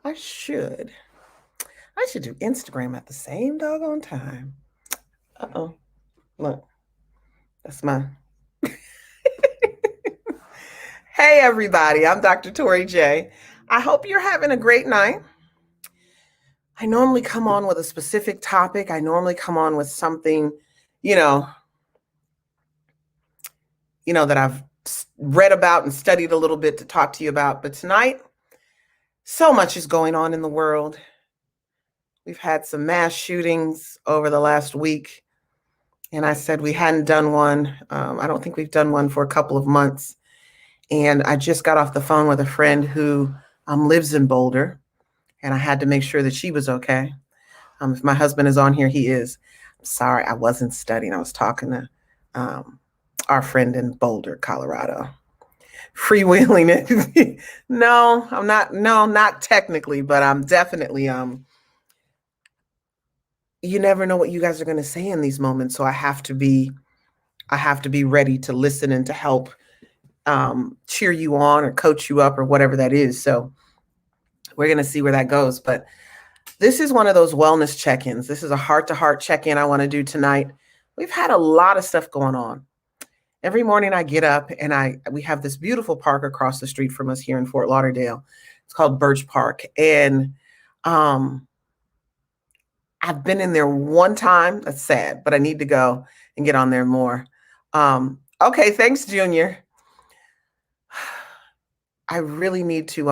I should. I should do Instagram at the same doggone time. Uh-oh. Look, that's my. Hey, everybody. I'm Dr. Tori J. I hope you're having a great night. I normally come on with a specific topic. I normally come on with something, you know, that I've read about and studied a little bit to talk to you about. But tonight, so much is going on in the world. We've had some mass shootings over the last week. And I said we hadn't done one. I don't think we've done one for a couple of months. And I just got off the phone with a friend who lives in Boulder, and I had to make sure that she was okay. If my husband is on here, he is. I'm sorry, I wasn't studying. I was talking to our friend in Boulder, Colorado. Freewheeling it. No, I'm not. No, not technically, but I'm definitely. You never know what you guys are going to say in these moments, so I have to be ready to listen and to help cheer you on or coach you up or whatever that is. So we're going to see where that goes. But this is one of those wellness check-ins. This is a heart-to-heart check-in I want to do tonight. We've had a lot of stuff going on. Every morning I get up and we have this beautiful park across the street from us here in Fort Lauderdale. It's called Birch Park. And I've been in there one time. That's sad, but I need to go and get on there more. Okay, thanks, Junior. I really need to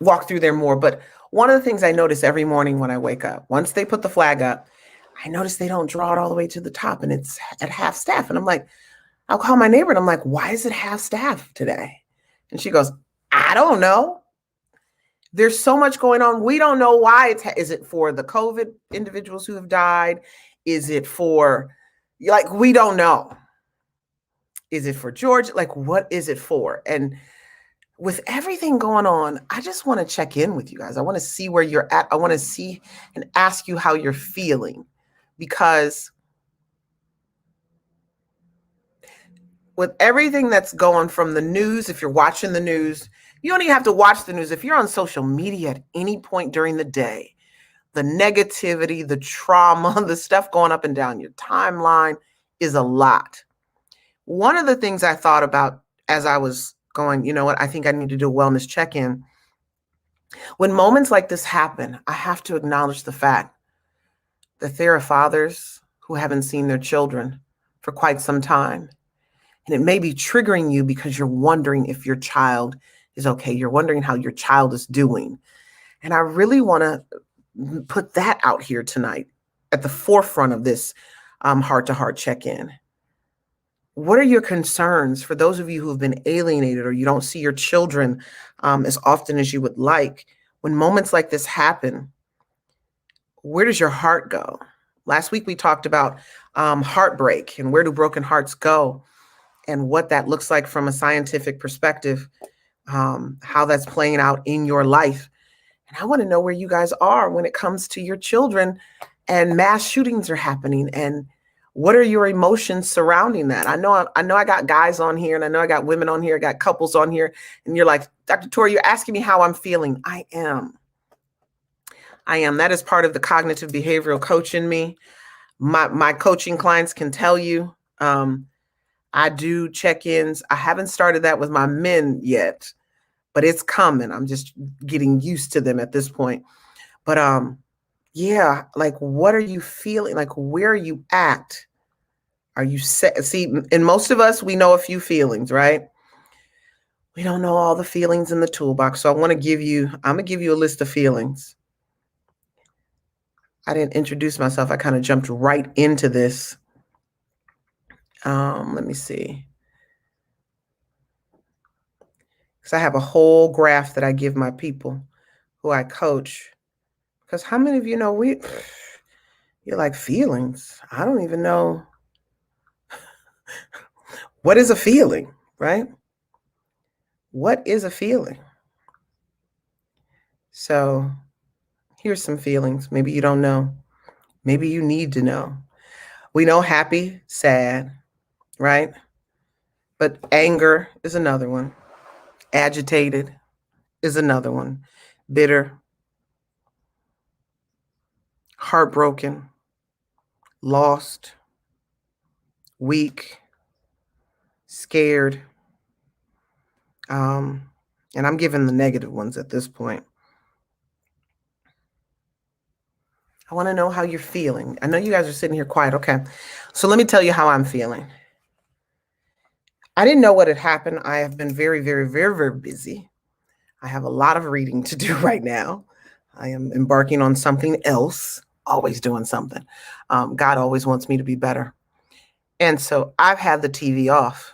walk through there more. But one of the things I notice every morning when I wake up, once they put the flag up, I notice they don't draw it all the way to the top and it's at half staff. And I'm like, I'll call my neighbor and I'm like, why is it half staff today? And she goes, I don't know. There's so much going on. We don't know why. Is it for the COVID individuals who have died? Is it for, we don't know. Is it for Georgia? What is it for? And with everything going on, I just want to check in with you guys. I want to see where you're at. I want to see and ask you how you're feeling, because with everything that's going from the news, if you're watching the news, you don't even have to watch the news. If you're on social media at any point during the day, the negativity, the trauma, the stuff going up and down your timeline is a lot. One of the things I thought about as I was going, you know what, I think I need to do a wellness check-in. When moments like this happen, I have to acknowledge the fact that there are fathers who haven't seen their children for quite some time. And it may be triggering you because you're wondering if your child is okay. You're wondering how your child is doing. And I really want to put that out here tonight at the forefront of this heart-to-heart check-in. What are your concerns for those of you who have been alienated or you don't see your children as often as you would like? When moments like this happen, where does your heart go? Last week, we talked about heartbreak and where do broken hearts go and what that looks like from a scientific perspective, how that's playing out in your life. And I want to know where you guys are when it comes to your children and mass shootings are happening, and what are your emotions surrounding that? I know I got guys on here and I know I got women on here, I got couples on here, and you're like, Dr. Tori, you're asking me how I'm feeling. I am. That is part of the cognitive behavioral coach in me. My coaching clients can tell you, I do check-ins. I haven't started that with my men yet, but it's coming. I'm just getting used to them at this point. But yeah, what are you feeling? Where are you at? Are you set? See, and most of us, we know a few feelings, right? We don't know all the feelings in the toolbox. So I'm going to give you a list of feelings. I didn't introduce myself. I kind of jumped right into this. Let me see. Because I have a whole graph that I give my people who I coach. Because how many of you know you're like, feelings? I don't even know. What is a feeling, right? What is a feeling? So here's some feelings. Maybe you don't know. Maybe you need to know. We know happy, sad, right? But anger is another one. Agitated is another one. bitter, heartbroken, lost, weak, scared. And I'm giving the negative ones at this point. I want to know how you're feeling. I know you guys are sitting here quiet. Okay. So let me tell you how I'm feeling. I didn't know what had happened. I have been very, very, very, very busy. I have a lot of reading to do right now. I am embarking on something else, always doing something. God always wants me to be better. And so I've had the TV off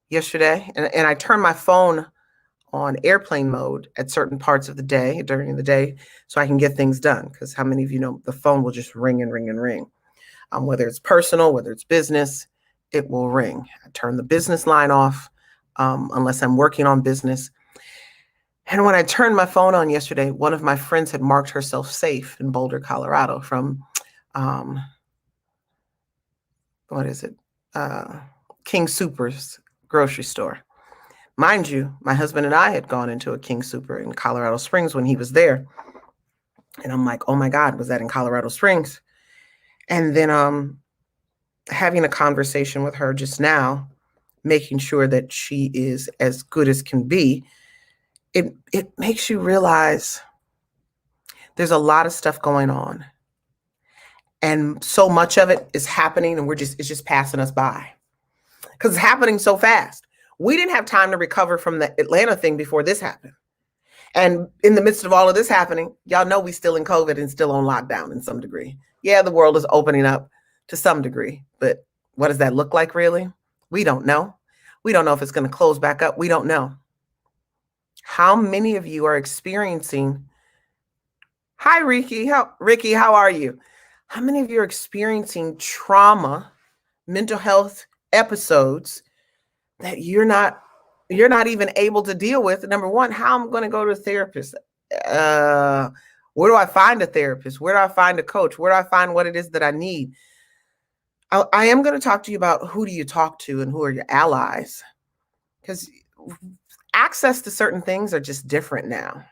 yesterday, and I turned my phone on airplane mode at certain parts of the day, during the day, so I can get things done. Because how many of you know the phone will just ring and ring and ring? Whether it's personal, whether it's business, it will ring. I turn the business line off unless I'm working on business. And when I turned my phone on yesterday, one of my friends had marked herself safe in Boulder, Colorado from, what is it? King Soopers grocery store. Mind you, my husband and I had gone into a King Soopers in Colorado Springs when he was there. And I'm like, oh my God, was that in Colorado Springs? And then having a conversation with her just now, making sure that she is as good as can be, it makes you realize there's a lot of stuff going on. And so much of it is happening and it's just passing us by. Because it's happening so fast. We didn't have time to recover from the Atlanta thing before this happened. And in the midst of all of this happening, y'all know we still in COVID and still on lockdown in some degree. Yeah, the world is opening up to some degree, but what does that look like really? We don't know. We don't know if it's going to close back up. We don't know. How many of you are experiencing? Hi, Ricky. Ricky, how are you? How many of you are experiencing trauma, mental health episodes that you're not even able to deal with? Number one, how I'm going to go to a therapist. Where do I find a therapist? Where do I find a coach? Where do I find what it is that I need? I am going to talk to you about who do you talk to and who are your allies, because access to certain things are just different now.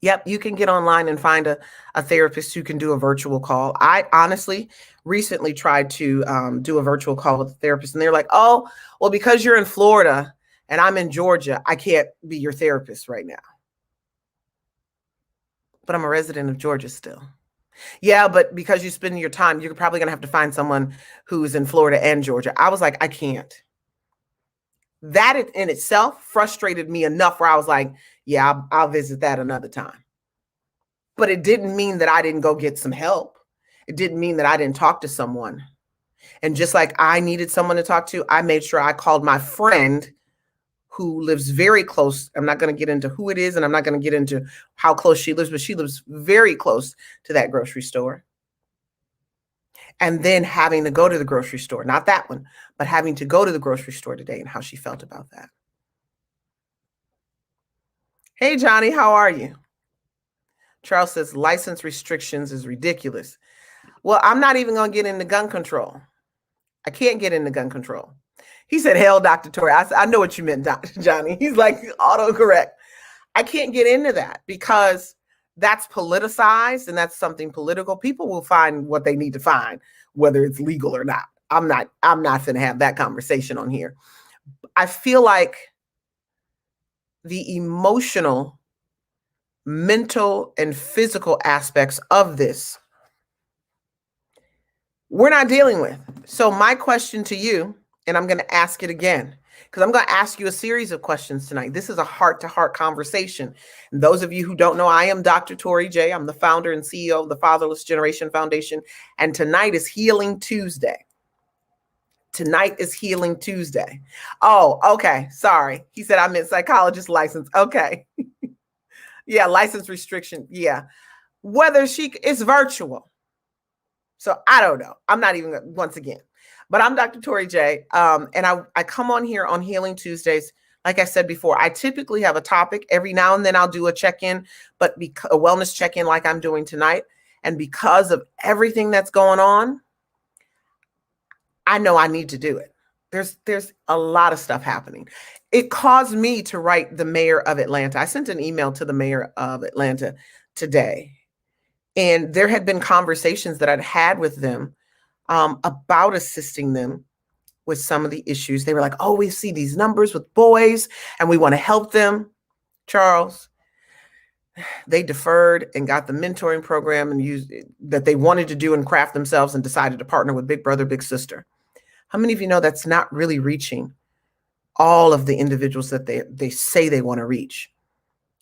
Yep, you can get online and find a therapist who can do a virtual call. I honestly recently tried to do a virtual call with a therapist, and they're like, oh, well, because you're in Florida and I'm in Georgia, I can't be your therapist right now. But I'm a resident of Georgia still. Yeah, but because you spend your time, you're probably going to have to find someone who's in Florida and Georgia. I was like, I can't. That in itself frustrated me enough where I was like, yeah, I'll visit that another time. But it didn't mean that I didn't go get some help. It didn't mean that I didn't talk to someone. And just like I needed someone to talk to, I made sure I called my friend who lives very close. I'm not going to get into who it is, and I'm not going to get into how close she lives, but she lives very close to that grocery store. And then having to go to the grocery store, not that one, but having to go to the grocery store today and how she felt about that. Hey, Johnny, how are you? Charles says license restrictions is ridiculous. Well, I'm not even going to get into gun control. I can't get into gun control. He said, hell, Dr. Tori. I know what you meant, Dr. Johnny. He's like, autocorrect. I can't get into that because that's politicized and that's something political. People will find what they need to find, whether it's legal or not. I'm not going to have that conversation on here. I feel like the emotional, mental, and physical aspects of this, we're not dealing with. So my question to you, and I'm going to ask it again, because I'm going to ask you a series of questions tonight. This is a heart-to-heart conversation. And those of you who don't know, I am Dr. Tori J. I'm the founder and CEO of the Fatherless Generation Foundation. And tonight is Healing Tuesday. Tonight is Healing Tuesday. Oh, okay. Sorry. He said I meant psychologist license. Okay. Yeah, license restriction. Yeah. Whether it's virtual. So I don't know. I'm not even, once again, but I'm Dr. Tori J. And I come on here on Healing Tuesdays. Like I said before, I typically have a topic. Every now and then I'll do a check-in, but a wellness check-in like I'm doing tonight. And because of everything that's going on, I know I need to do it. There's a lot of stuff happening. It caused me to write the mayor of Atlanta. I sent an email to the mayor of Atlanta today, and there had been conversations that I'd had with them about assisting them with some of the issues. They were like, oh, we see these numbers with boys and we want to help them. Charles, they deferred and got the mentoring program and used that they wanted to do and craft themselves and decided to partner with Big Brother, Big Sister. How many of you know that's not really reaching all of the individuals that they say they want to reach?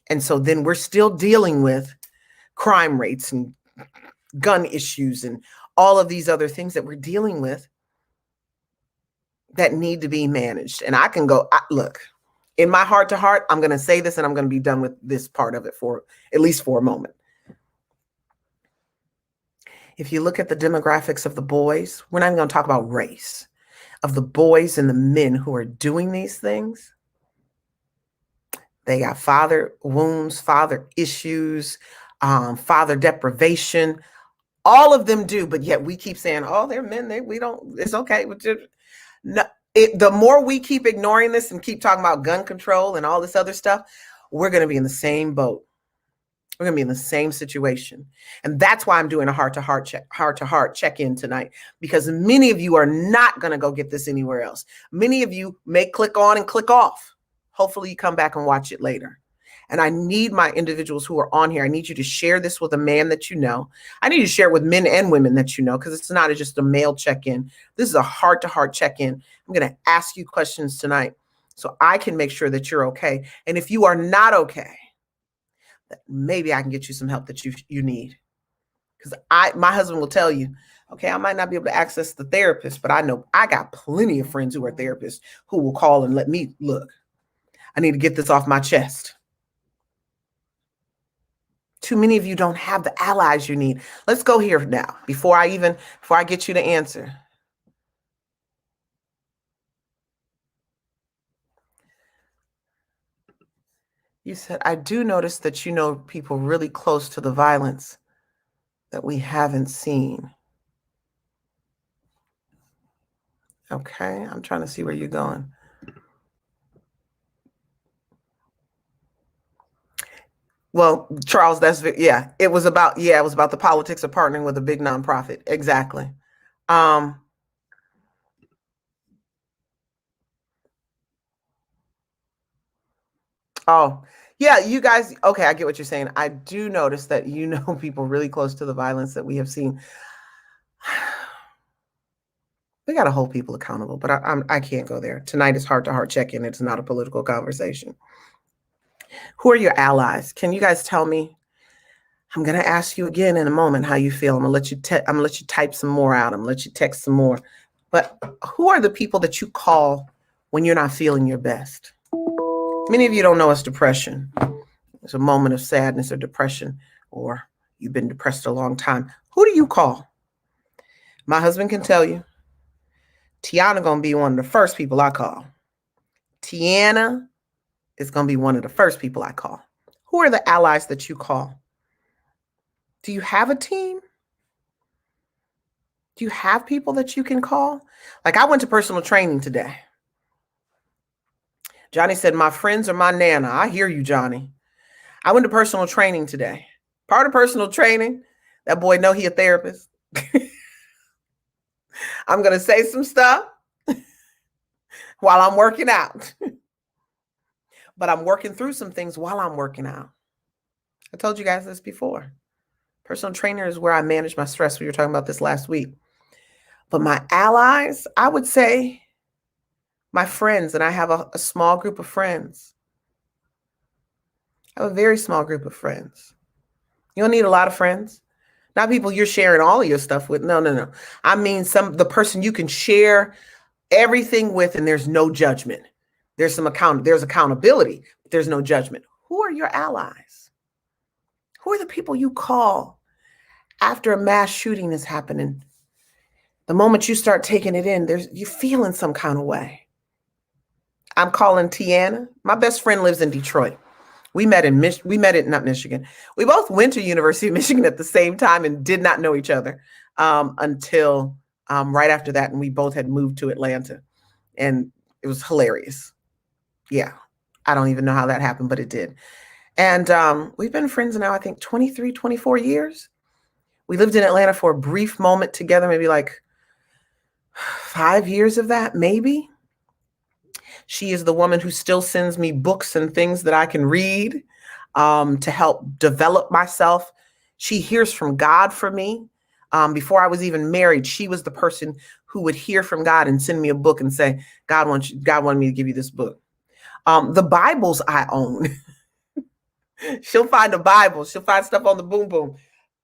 And so then we're still dealing with crime rates and gun issues and all of these other things that we're dealing with that need to be managed. And I can go, look, in my heart to heart, I'm going to say this and I'm going to be done with this part of it for at least for a moment. If you look at the demographics of the boys, we're not even going to talk about race, of the boys and the men who are doing these things. They got father wounds, father issues, father deprivation. All of them do, but yet we keep saying, oh, they're men. We don't, it's okay. No, the more we keep ignoring this and keep talking about gun control and all this other stuff, we're going to be in the same boat. We're going to be in the same situation. And that's why I'm doing a heart-to-heart check-in tonight, because many of you are not going to go get this anywhere else. Many of you may click on and click off. Hopefully you come back and watch it later. And I need my individuals who are on here. I need you to share this with a man that you know. I need you to share it with men and women that you know, because it's not just a male check-in. This is a heart-to-heart check-in. I'm going to ask you questions tonight so I can make sure that you're okay. And if you are not okay, maybe I can get you some help that you need. Because my husband will tell you, okay, I might not be able to access the therapist, but I know I got plenty of friends who are therapists who will call and let me look. I need to get this off my chest. Too many of you don't have the allies you need. Let's go here now before I get you to answer. You said, I do notice that you know people really close to the violence that we haven't seen. Okay, I'm trying to see where you're going. Well, Charles, it was about the politics of partnering with a big nonprofit. Exactly. Oh, yeah, you guys, okay, I get what you're saying. I do notice that you know people really close to the violence that we have seen. We got to hold people accountable, but I can't go there. Tonight is heart-to-heart check-in. It's not a political conversation. Who are your allies? Can you guys tell me? I'm going to ask you again in a moment how you feel. I'm going to let you type some more out. I'm going to let you text some more. But who are the people that you call when you're not feeling your best? Many of you don't know it's depression. It's a moment of sadness or depression, or you've been depressed a long time. Who do you call? My husband can tell you. Tiana going to be one of the first people I call. Tiana is going to be one of the first people I call. Who are the allies that you call? Do you have a team? Do you have people that you can call? Like, I went to personal training today. Johnny said, my friends are my nana. I hear you, Johnny. I went to personal training today. Part of personal training, that boy know he a therapist. I'm going to say some stuff while I'm working out. But I'm working through some things while I'm working out. I told you guys this before. Personal trainer is where I manage my stress. We were talking about this last week. But my allies, I would say my friends, and I have a small group of friends. I have a very small group of friends. You don't need a lot of friends. Not people you're sharing all of your stuff with. No. I mean the person you can share everything with, and there's no judgment. There's accountability, but there's no judgment. Who are your allies? Who are the people you call after a mass shooting is happening? The moment you start taking it in, you're feeling some kind of way. I'm calling Tiana. My best friend lives in Detroit. We met not Michigan. We both went to University of Michigan at the same time and did not know each other until right after that. And we both had moved to Atlanta. And it was hilarious. Yeah. I don't even know how that happened, but it did. And we've been friends now, I think 23, 24 years. We lived in Atlanta for a brief moment together, maybe like 5 years of that, maybe. She is the woman who still sends me books and things that I can read to help develop myself. She hears from God for me. Before I was even married, she was the person who would hear from God and send me a book and say, God wanted me to give you this book. The Bibles I own. She'll find a Bible. She'll find stuff on the Boom Boom.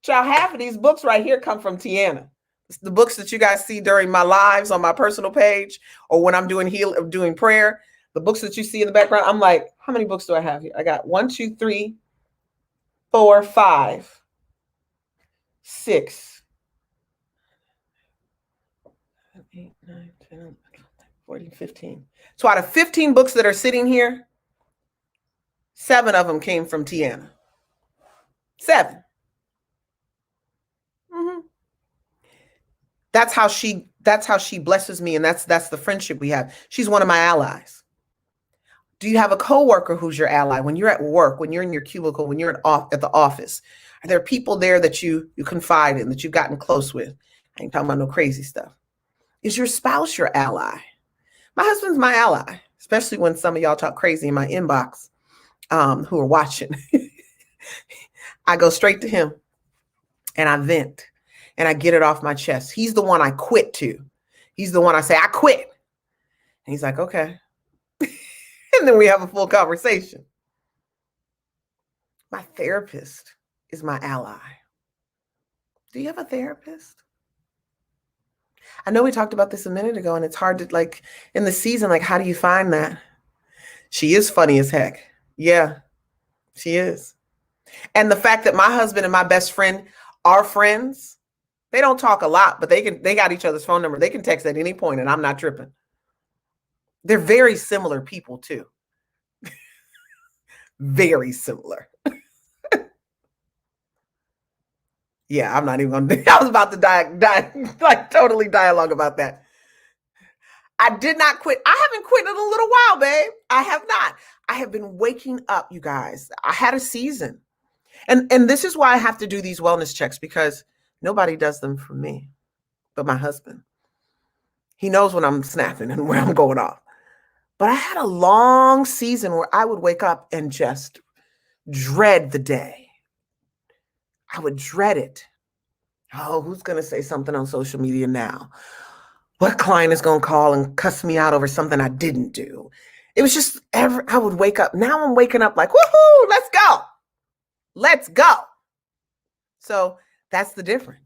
Child, half of these books right here come from Tiana. It's the books that you guys see during my lives on my personal page or when I'm doing prayer. The books that you see in the background, I'm like, how many books do I have here? I got 1, 2, 3, 4, 5, 6, 8, 9, 10, 11, 14, 15. So out of 15 books that are sitting here, 7 of them came from Tiana. 7. Mm-hmm. That's how she blesses me, and that's the friendship we have. She's one of my allies. Do you have a coworker who's your ally? When you're at work, when you're in your cubicle, when you're at the office, are there people there that you confide in, that you've gotten close with? I ain't talking about no crazy stuff. Is your spouse your ally? My husband's my ally, especially when some of y'all talk crazy in my inbox who are watching. I go straight to him and I vent and I get it off my chest. He's the one I quit to. He's the one I say, I quit. And he's like, okay. And then we have a full conversation. My therapist is my ally. Do you have a therapist? I know we talked about this a minute ago, and it's hard to, like, in the season, like, how do you find that? She is funny as heck. Yeah, she is. And the fact that my husband and my best friend are friends, they don't talk a lot, but they got each other's phone number. They can text at any point, and I'm not tripping. They're very similar people too. Very similar. Yeah, I'm not even gonna. I was about to like totally dialogue about that. I did not quit. I haven't quit in a little while, babe. I have not. I have been waking up, you guys. I had a season. And this is why I have to do these wellness checks, because nobody does them for me but my husband. He knows when I'm snapping and when I'm going off. But I had a long season where I would wake up and just dread the day. I would dread it. Oh, who's going to say something on social media now? What client is going to call and cuss me out over something I didn't do? It was just I would wake up. Now I'm waking up like, woohoo, let's go. Let's go. So that's the difference.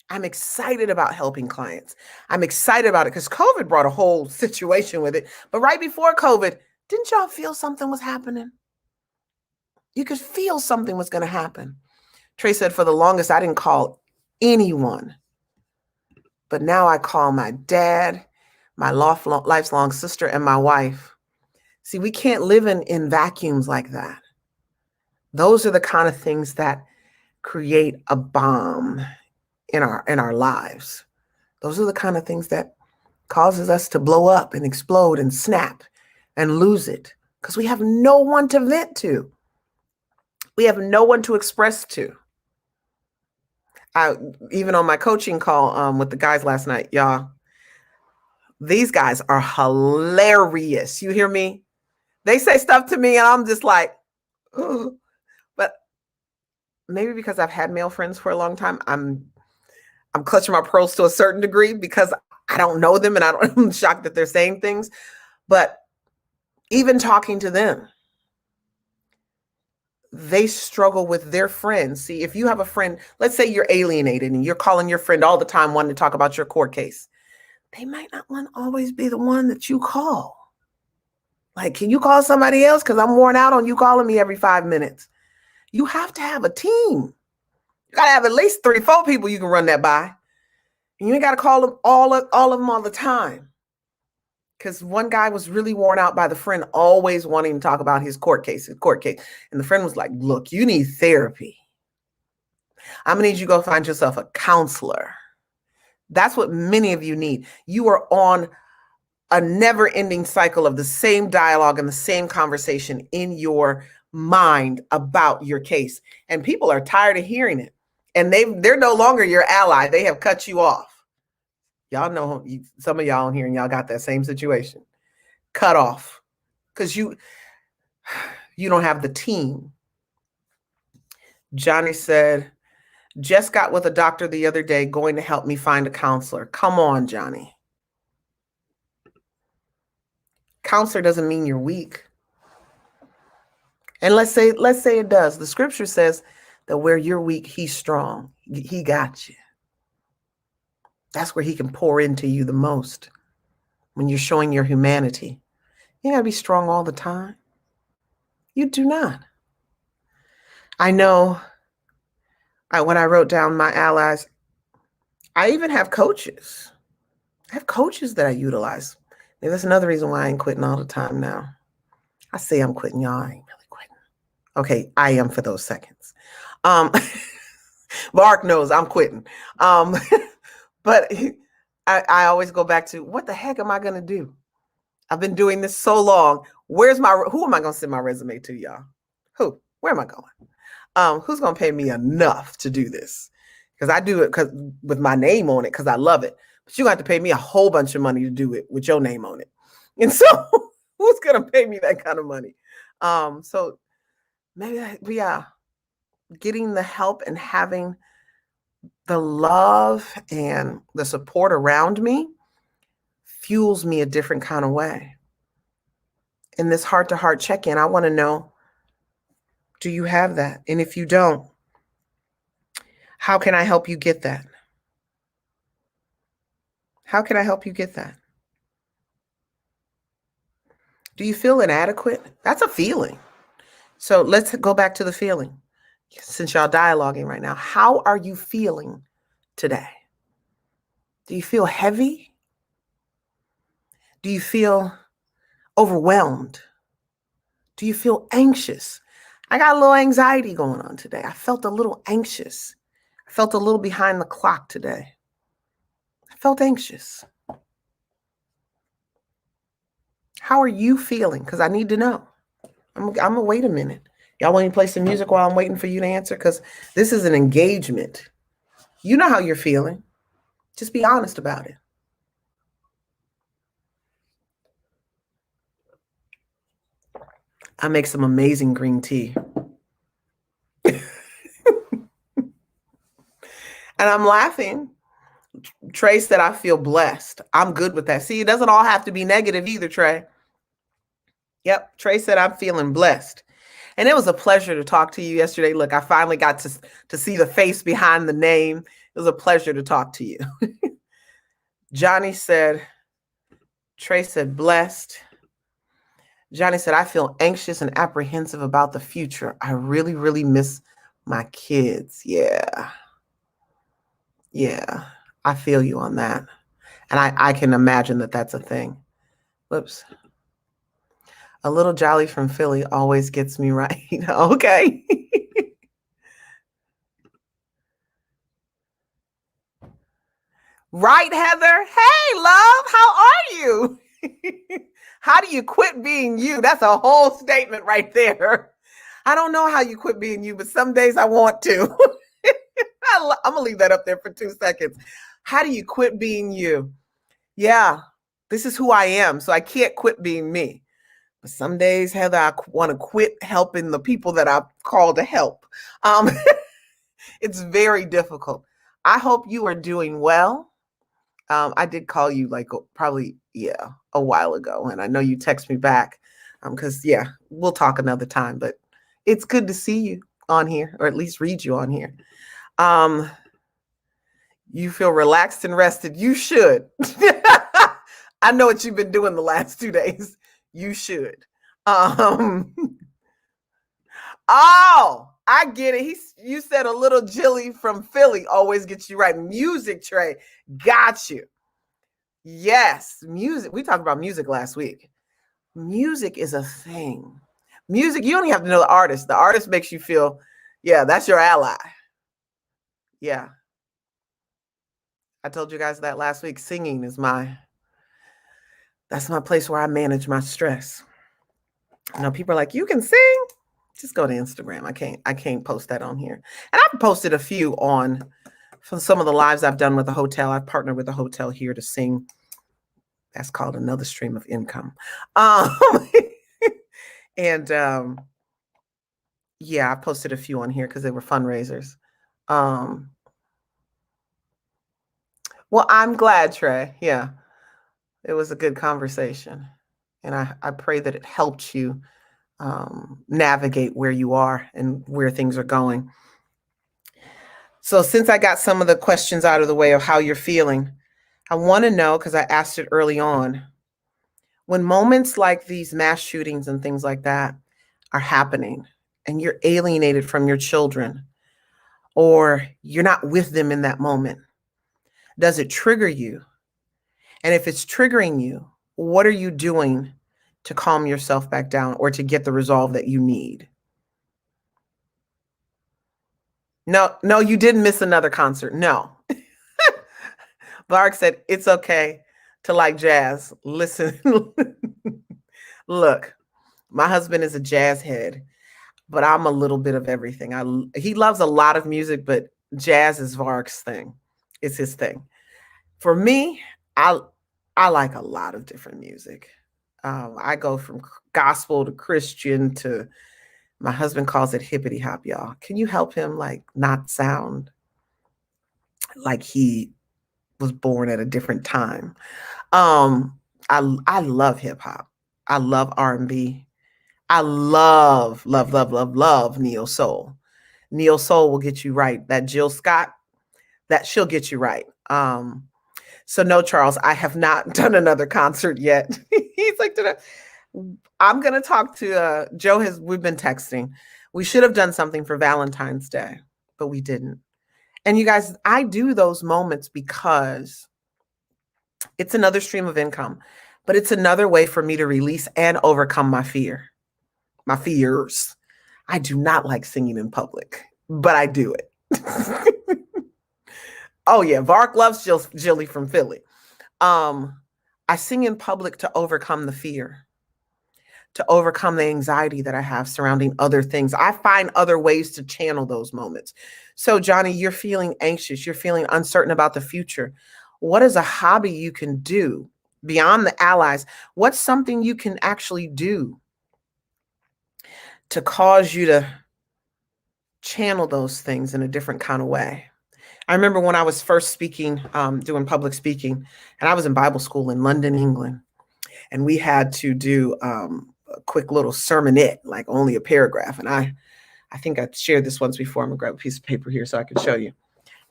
I'm excited about helping clients. I'm excited about it because COVID brought a whole situation with it. But right before COVID, didn't y'all feel something was happening? You could feel something was going to happen. Trey said, for the longest, I didn't call anyone. But now I call my dad, my lifelong sister, and my wife. See, we can't live in vacuums like that. Those are the kind of things that create a bomb in our lives. Those are the kind of things that causes us to blow up and explode and snap and lose it, because we have no one to vent to. We have no one to express to. Even on my coaching call with the guys last night, y'all, these guys are hilarious. You hear me? They say stuff to me and I'm just like, oh. But maybe because I've had male friends for a long time, I'm clutching my pearls to a certain degree because I don't know them and I'm shocked that they're saying things. But even talking to them, they struggle with their friends. See, if you have a friend, let's say you're alienated and you're calling your friend all the time wanting to talk about your court case, they might not want to always be the one that you call. Like, can you call somebody else? Because I'm worn out on you calling me every 5 minutes. You have to have a team. You got to have at least 3, 4 people you can run that by. And you ain't got to call them all of them all the time. Because one guy was really worn out by the friend always wanting to talk about his court case. And the friend was like, look, you need therapy. I'm going to need you to go find yourself a counselor. That's what many of you need. You are on a never-ending cycle of the same dialogue and the same conversation in your mind about your case. And people are tired of hearing it. And they're no longer your ally. They have cut you off. Y'all know, some of y'all in here and y'all got that same situation. Cut off. Because you don't have the team. Johnny said, just got with a doctor the other day, going to help me find a counselor. Come on, Johnny. Counselor doesn't mean you're weak. And let's say it does. The scripture says that where you're weak, he's strong. He got you. That's where he can pour into you the most, when you're showing your humanity. You gotta be strong all the time. You do not. I know when I wrote down my allies, I even have coaches. I have coaches that I utilize. And that's another reason why I ain't quitting all the time now. I say I'm quitting, y'all. I ain't really quitting. Okay, I am for those seconds. Mark knows I'm quitting. But I always go back to, what the heck am I going to do? I've been doing this so long. Who am I going to send my resume to, y'all? Where am I going? Who's going to pay me enough to do this? Because I do it with my name on it because I love it. But you have to pay me a whole bunch of money to do it with your name on it. And so who's going to pay me that kind of money? So maybe, getting the help and having the love and the support around me fuels me a different kind of way. In this heart-to-heart check-in, I want to know, do you have that? And if you don't, how can I help you get that? How can I help you get that? Do you feel inadequate? That's a feeling. So let's go back to the feeling. Since y'all dialoguing right now, how are you feeling today? Do you feel heavy? Do you feel overwhelmed? Do you feel anxious? I got a little anxiety going on today. I felt a little anxious. I felt a little behind the clock today. I felt anxious. How are you feeling? Because I need to know. I'm gonna wait a minute. Y'all want me to play some music while I'm waiting for you to answer? Because this is an engagement. You know how you're feeling. Just be honest about it. I make some amazing green tea. And I'm laughing. Trey said, I feel blessed. I'm good with that. See, it doesn't all have to be negative either, Trey. Yep. Trey said, I'm feeling blessed. And it was a pleasure to talk to you yesterday. Look, I finally got to see the face behind the name. It was a pleasure to talk to you. Johnny said, Trey said, blessed. Johnny said, I feel anxious and apprehensive about the future. I really, really miss my kids. Yeah. Yeah. I feel you on that. And I can imagine that that's a thing. Whoops. A little jolly from Philly always gets me right. Okay. Right, Heather? Hey, love, how are you? How do you quit being you? That's a whole statement right there. I don't know how you quit being you, but some days I want to. I'm going to leave that up there for 2 seconds. How do you quit being you? Yeah, this is who I am, so I can't quit being me. But some days, Heather, I want to quit helping the people that I'm called to help. It's very difficult. I hope you are doing well. I did call you like probably, a while ago. And I know you text me back because, we'll talk another time. But it's good to see you on here, or at least read you on here. You feel relaxed and rested. You should. I know what you've been doing the last 2 days. You should. Oh, I get it. You said a little Jilly from Philly always gets you right. Music, Trey. Got you. Yes, music. We talked about music last week. Music is a thing. Music, you don't have to know the artist. The artist makes you feel, that's your ally. Yeah. I told you guys that last week. Singing is my That's my place where I manage my stress. You know, people are like, you can sing? Just go to Instagram. I can't post that on here. And I've posted a few on from some of the lives I've done with the hotel. I've partnered with a hotel here to sing. That's called another stream of income. Um, and yeah, I posted a few on here because they were fundraisers. Well, I'm glad, Trey. Yeah, it was a good conversation. And I pray that it helped you navigate where you are and where things are going. So since I got some of the questions out of the way of how you're feeling, I want to know, because I asked it early on, when moments like these mass shootings and things like that are happening and you're alienated from your children or you're not with them in that moment, does it trigger you? And if it's triggering you, what are you doing to calm yourself back down or to get the resolve that you need? No, you didn't miss another concert. No. Vark said, it's okay to like jazz. Listen, look, my husband is a jazz head, but I'm a little bit of everything. He loves a lot of music, but jazz is Vark's thing. It's his thing. For me, I like a lot of different music. I go from gospel to Christian to, my husband calls it hippity hop, y'all. Can you help him like not sound like he was born at a different time? I love hip hop. I love R&B. I love neo soul. Neo soul will get you right. That Jill Scott, that she'll get you right. So no, Charles, I have not done another concert yet. He's like, I'm gonna talk to Joe. We've been texting. We should have done something for Valentine's Day, but we didn't. And you guys, I do those moments because it's another stream of income, but it's another way for me to release and overcome my fears. I do not like singing in public, but I do it. Oh yeah, Vark loves Jilly from Philly. I sing in public to overcome the fear, to overcome the anxiety that I have surrounding other things. I find other ways to channel those moments. So Johnny, you're feeling anxious, you're feeling uncertain about the future. What is a hobby you can do beyond the allies? What's something you can actually do to cause you to channel those things in a different kind of way? I remember when I was first speaking, doing public speaking, and I was in Bible school in London, England, and we had to do a quick little sermonette, like only a paragraph. And I think I shared this once before. I'm gonna grab a piece of paper here so I can show you.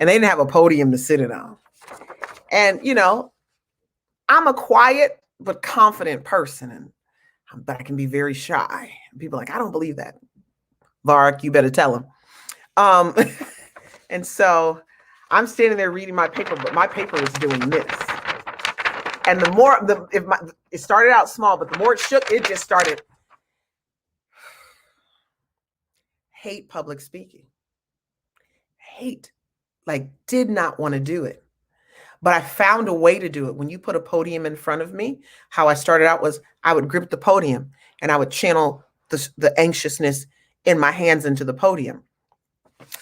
And they didn't have a podium to sit it on. And you know, I'm a quiet but confident person, but I can be very shy. People are like, I don't believe that. Vark, you better tell him. And so I'm standing there reading my paper, but my paper is doing this. And the more, it started out small, but the more it shook, it just started. Hate public speaking. Hate, like did not want to do it. But I found a way to do it. When you put a podium in front of me, how I started out was I would grip the podium and I would channel the anxiousness in my hands into the podium.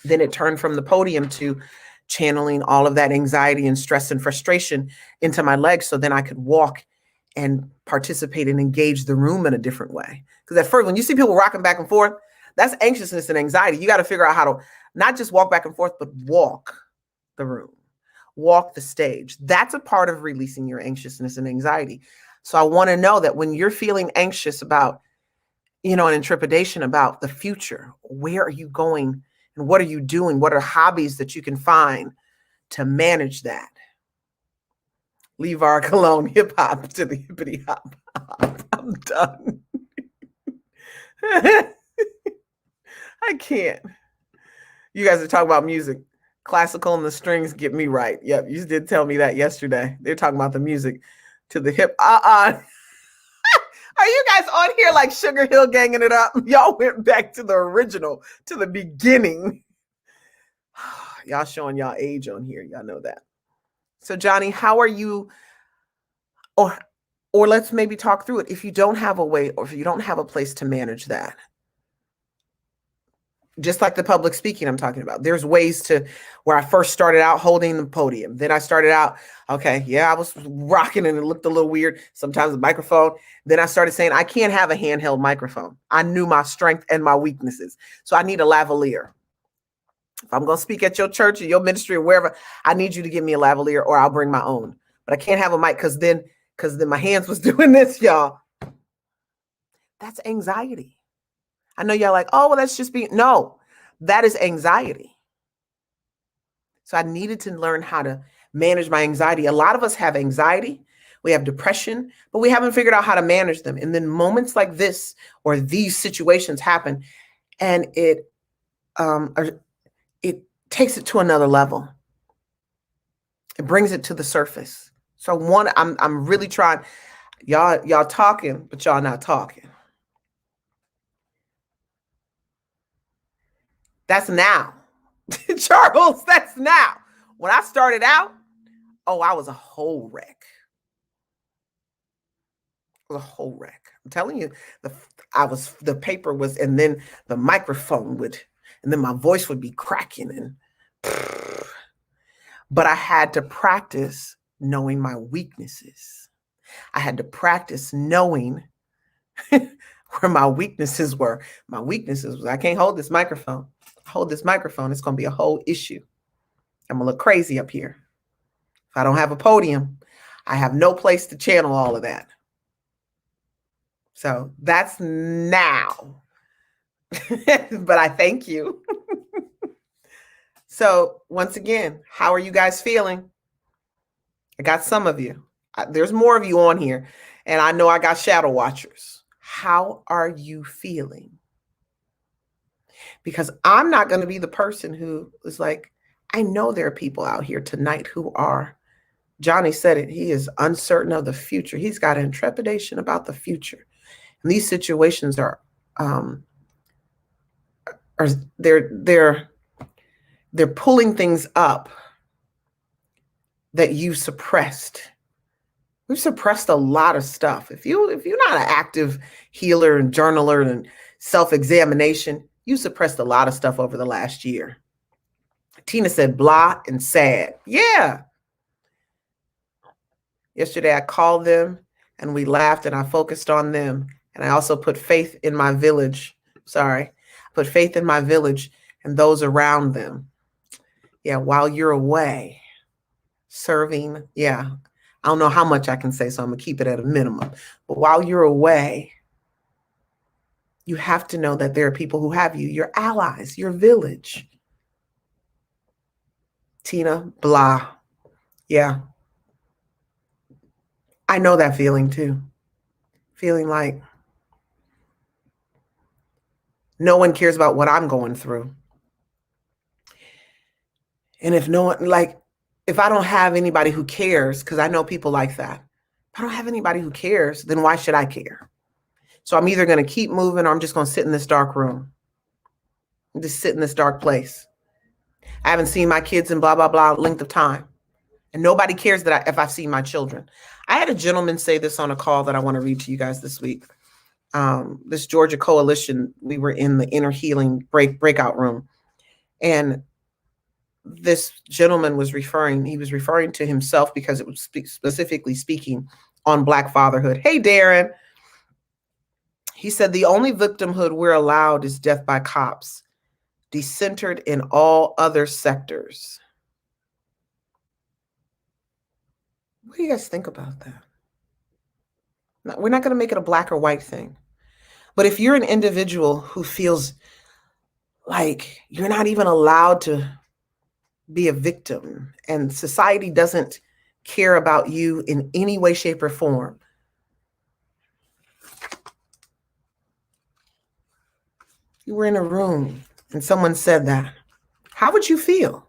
Then it turned from the podium to channeling all of that anxiety and stress and frustration into my legs. So then I could walk and participate and engage the room in a different way. Because at first, when you see people rocking back and forth, that's anxiousness and anxiety. You got to figure out how to not just walk back and forth, but walk the room, walk the stage. That's a part of releasing your anxiousness and anxiety. So I want to know that when you're feeling anxious about, you know, and in trepidation about the future, where are you going? And what are you doing? What are hobbies that you can find to manage that? Leave Vark alone, hip hop to the hippity hop. I'm done. I can't. You guys are talking about music. Classical and the strings get me right. Yep, you did tell me that yesterday. They're talking about the music to the hip. Are you guys on here like Sugar Hill ganging it up? Y'all went back to the original, to the beginning. Y'all showing y'all age on here. Y'all know that. So Johnny, how are you? Or Or let's maybe talk through it. If you don't have a way, or if you don't have a place to manage that, just like the public speaking I'm talking about, there's ways to where I first started out holding the podium. Then I started out, okay, yeah, I was rocking and it looked a little weird. Sometimes the microphone. Then I started saying, I can't have a handheld microphone. I knew my strength and my weaknesses. So I need a lavalier. If I'm going to speak at your church or your ministry or wherever, I need you to give me a lavalier or I'll bring my own. But I can't have a mic because then my hands was doing this, y'all. That's anxiety. I know y'all like, oh, well, that's just being, no, that is anxiety. So I needed to learn how to manage my anxiety. A lot of us have anxiety, we have depression, but we haven't figured out how to manage them. And then moments like this or these situations happen, and it takes it to another level. It brings it to the surface. So I'm really trying. Y'all talking, but y'all not talking. That's now. Charles, that's now. When I started out, oh, I was a whole wreck. I was a whole wreck. I'm telling you, the paper was, and then the microphone would, and then my voice would be cracking, and but I had to practice knowing my weaknesses. I had to practice knowing where my weaknesses were. My weaknesses was I can't hold this microphone. Hold this microphone, it's going to be a whole issue. I'm going to look crazy up here. If I don't have a podium, I have no place to channel all of that. So that's now. But I thank you. So once again, how are you guys feeling? I got some of you. There's more of you on here. And I know I got shadow watchers. How are you feeling? Because I'm not going to be the person who is like, I know there are people out here tonight who are, Johnny said it, he is uncertain of the future. He's got an trepidation about the future. And these situations are they're pulling things up that you suppressed. We've suppressed a lot of stuff. If you're not an active healer and journaler and self-examination, you suppressed a lot of stuff over the last year. Tina said blah and sad. Yeah. Yesterday I called them and we laughed and I focused on them. And I also put faith in my village. Put faith in my village and those around them. Yeah, while you're away serving, yeah. I don't know how much I can say, so I'm going to keep it at a minimum. But while you're away, you have to know that there are people who have you, your allies, your village. Tina, blah. Yeah. I know that feeling too. Feeling like no one cares about what I'm going through. And if no one, like, if I don't have anybody who cares, because I know people like that, if I don't have anybody who cares, then why should I care? So I'm either going to keep moving or I'm just going to sit in this dark room. Just sit in this dark place. I haven't seen my kids in blah, blah, blah length of time. And nobody cares that if I've seen my children. I had a gentleman say this on a call that I want to read to you guys this week. This Georgia Coalition, we were in the inner healing breakout room. And this gentleman was referring to himself because it was specifically speaking on Black fatherhood. Hey, Darren. He said, the only victimhood we're allowed is death by cops, decentered in all other sectors. What do you guys think about that? Now, we're not going to make it a black or white thing. But if you're an individual who feels like you're not even allowed to be a victim and society doesn't care about you in any way, shape, or form, you were in a room and someone said that, how would you feel?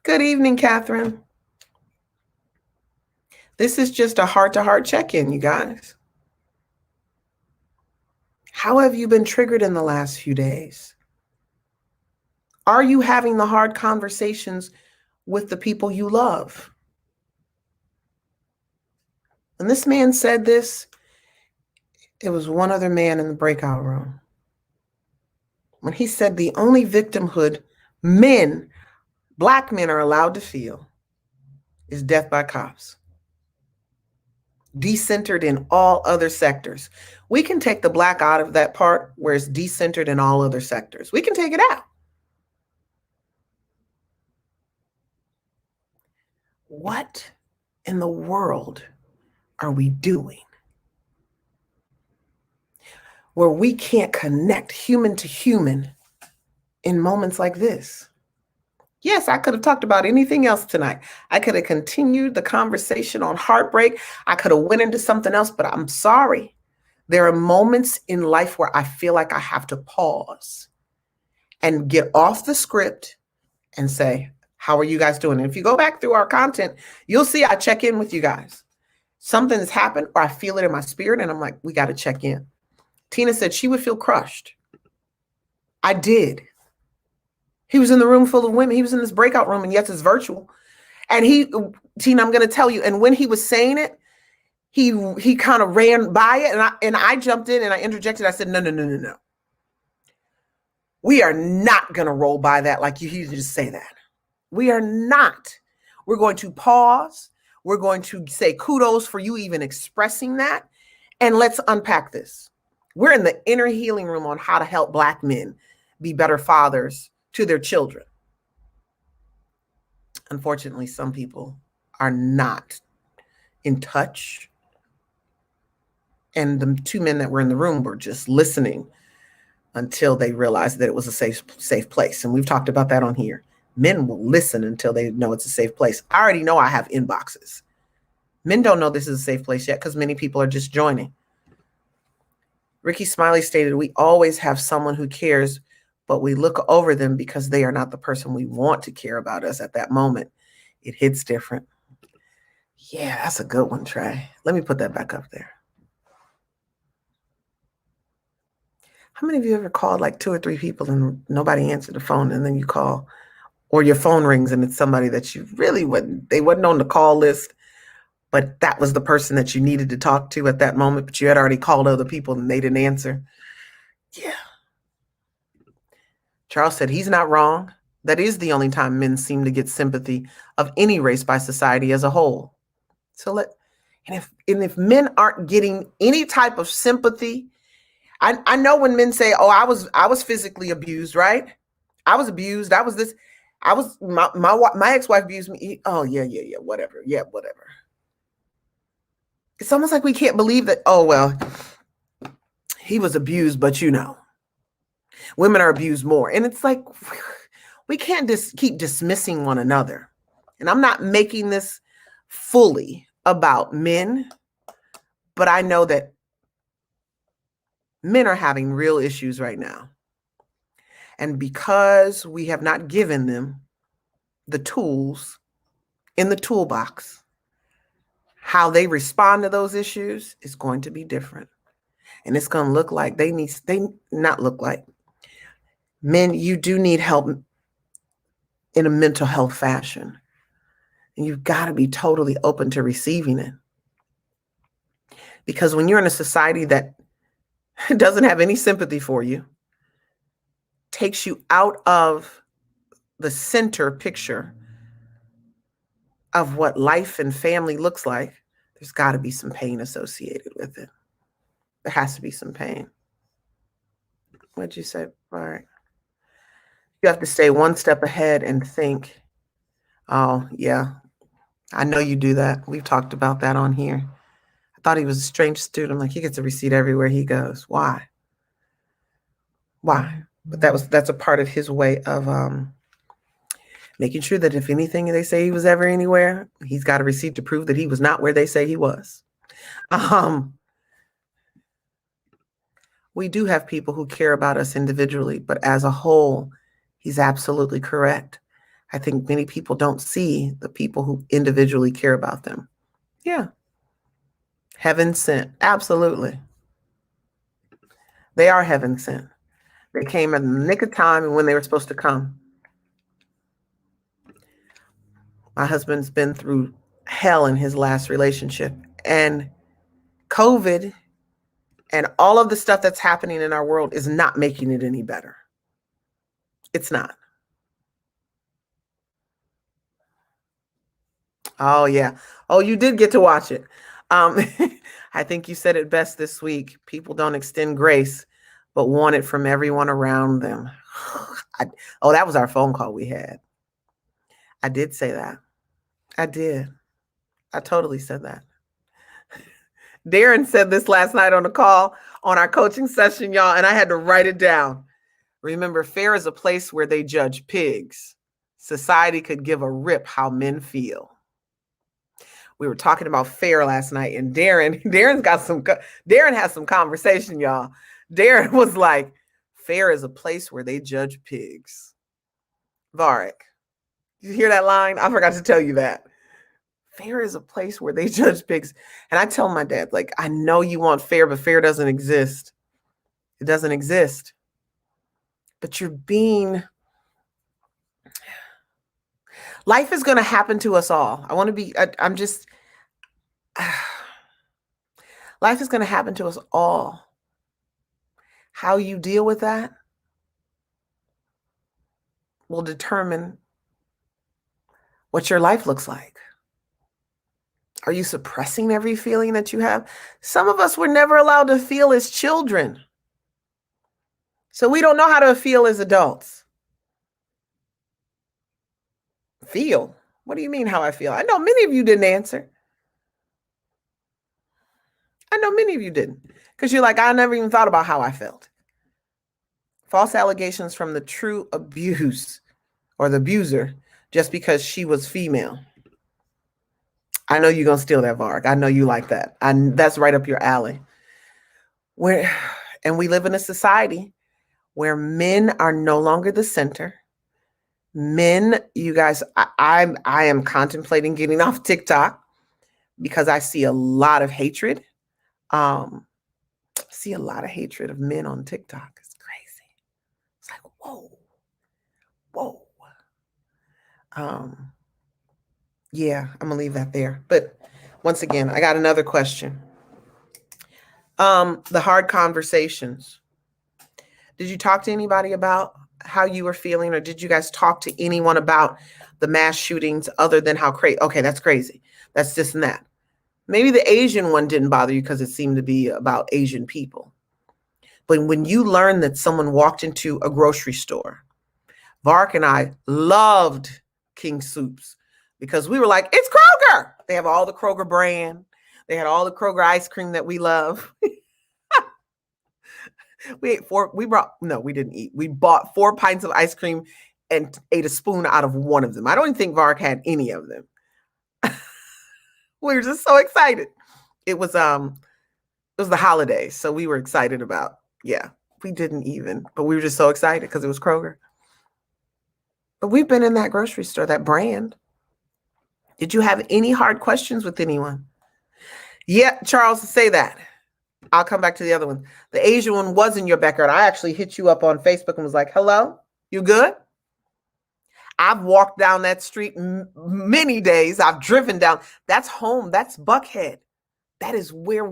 Good evening, Catherine. This is just a heart-to-heart check-in, you guys. How have you been triggered in the last few days? Are you having the hard conversations with the people you love? When this man said this, it was one other man in the breakout room. When he said the only victimhood men, Black men, are allowed to feel is death by cops, decentered in all other sectors. We can take the Black out of that part where it's decentered in all other sectors. We can take it out. What in the world are we doing where we can't connect human to human in moments like this? Yes, I could have talked about anything else tonight. I could have continued the conversation on heartbreak. I could have went into something else, but I'm sorry. There are moments in life where I feel like I have to pause and get off the script and say, how are you guys doing? And if you go back through our content, you'll see I check in with you guys. Something has happened or I feel it in my spirit and I'm like, we got to check in. Tina said she would feel crushed. I did. He was in the room full of women. He was in this breakout room, and yes, it's virtual. And Tina, I'm going to tell you, and when he was saying it, he kind of ran by it, and I jumped in and I interjected. I said, no. We are not going to roll by that like you just say that. We are not. We're going to pause. We're going to say kudos for you even expressing that, and let's unpack this. We're in the inner healing room on how to help Black men be better fathers to their children. Unfortunately, some people are not in touch. And the two men that were in the room were just listening until they realized that it was a safe place. And we've talked about that on here. Men will listen until they know it's a safe place. I already know I have inboxes. Men don't know this is a safe place yet because many people are just joining. Ricky Smiley stated, we always have someone who cares, but we look over them because they are not the person we want to care about us at that moment. It hits different. Yeah, that's a good one, Trey. Let me put that back up there. How many of you ever called like 2 or 3 people and nobody answered the phone, and then you call, or your phone rings and it's somebody that you really they wasn't on the call list, but that was the person that you needed to talk to at that moment, but you had already called other people and they didn't answer? Yeah. Charles said he's not wrong. That is the only time men seem to get sympathy of any race by society as a whole. So if men aren't getting any type of sympathy, I know when men say, "Oh, I was physically abused," right? I was abused. I was this. I was my ex-wife abused me. Oh yeah, whatever. Yeah, whatever. It's almost like we can't believe that. Oh well, he was abused, but women are abused more. And it's like, we can't just keep dismissing one another. And I'm not making this fully about men, but I know that men are having real issues right now. And because we have not given them the tools in the toolbox, how they respond to those issues is going to be different. And it's going to look like men, you do need help in a mental health fashion. And you've got to be totally open to receiving it. Because when you're in a society that doesn't have any sympathy for you, takes you out of the center picture of what life and family looks like, there's got to be some pain associated with it. There has to be some pain. What'd you say? All right. You have to stay one step ahead and think, oh, yeah, I know you do that. We've talked about that on here. I thought he was a strange student. I'm like, he gets a receipt everywhere he goes. Why? But that's a part of his way of making sure that if anything they say he was ever anywhere, he's got a receipt to prove that he was not where they say he was. We do have people who care about us individually, but as a whole, he's absolutely correct. I think many people don't see the people who individually care about them. Yeah. Heaven sent. Absolutely. They are heaven sent. They came in the nick of time and when they were supposed to come. My husband's been through hell in his last relationship, And COVID and all of the stuff that's happening in our world is not making it any better. It's not. Oh, yeah. Oh, you did get to watch it. I think you said it best this week. People don't extend grace, but want it from everyone around them. That was our phone call we had. I did say that. I did. I totally said that. Darren said this last night on a call on our coaching session, y'all, and I had to write it down. Remember, fair is a place where they judge pigs. Society could give a rip how men feel. We were talking about fair last night, and Darren has some conversation, y'all. Darren was like, fair is a place where they judge pigs. Varric, you hear that line? I forgot to tell you that. Fair is a place where they judge pigs. And I tell my dad, like, I know you want fair, but fair doesn't exist. It doesn't exist. But life is going to happen to us all. Life is going to happen to us all. How you deal with that will determine what your life looks like. Are you suppressing every feeling that you have? Some of us were never allowed to feel as children. So we don't know how to feel as adults. Feel? What do you mean how I feel? I know many of you didn't answer. I know many of you didn't. Because you're like, I never even thought about how I felt. False allegations from the true abuse or the abuser just because she was female. I know you're going to steal that, Varg. I know you like that. That's right up your alley. And we live in a society where men are no longer the center. Men, you guys, I am contemplating getting off TikTok because I see a lot of hatred. See a lot of hatred of men on TikTok. It's crazy. It's like, whoa. Yeah, I'm gonna leave that there. But once again, I got another question. The hard conversations. Did you talk to anybody about how you were feeling, or did you guys talk to anyone about the mass shootings other than how crazy? Okay, that's crazy. That's this and that. Maybe the Asian one didn't bother you because it seemed to be about Asian people. But when you learn that someone walked into a grocery store, Vark and I loved King Soups because we were like, it's Kroger. They have all the Kroger brand. They had all the Kroger ice cream that we love. We didn't eat. We bought 4 pints of ice cream and ate a spoon out of one of them. I don't even think Vark had any of them. We were just so excited. It was the holidays, so we were excited about. Yeah, we didn't even, but we were just so excited because it was Kroger. But we've been in that grocery store, that brand. Did you have any hard questions with anyone? Yeah, Charles, say that. I'll come back to the other one. The Asian one was in your backyard. I actually hit you up on Facebook and was like, hello, you good? I've walked down that street many days. I've driven down. That's home. That's Buckhead. That is where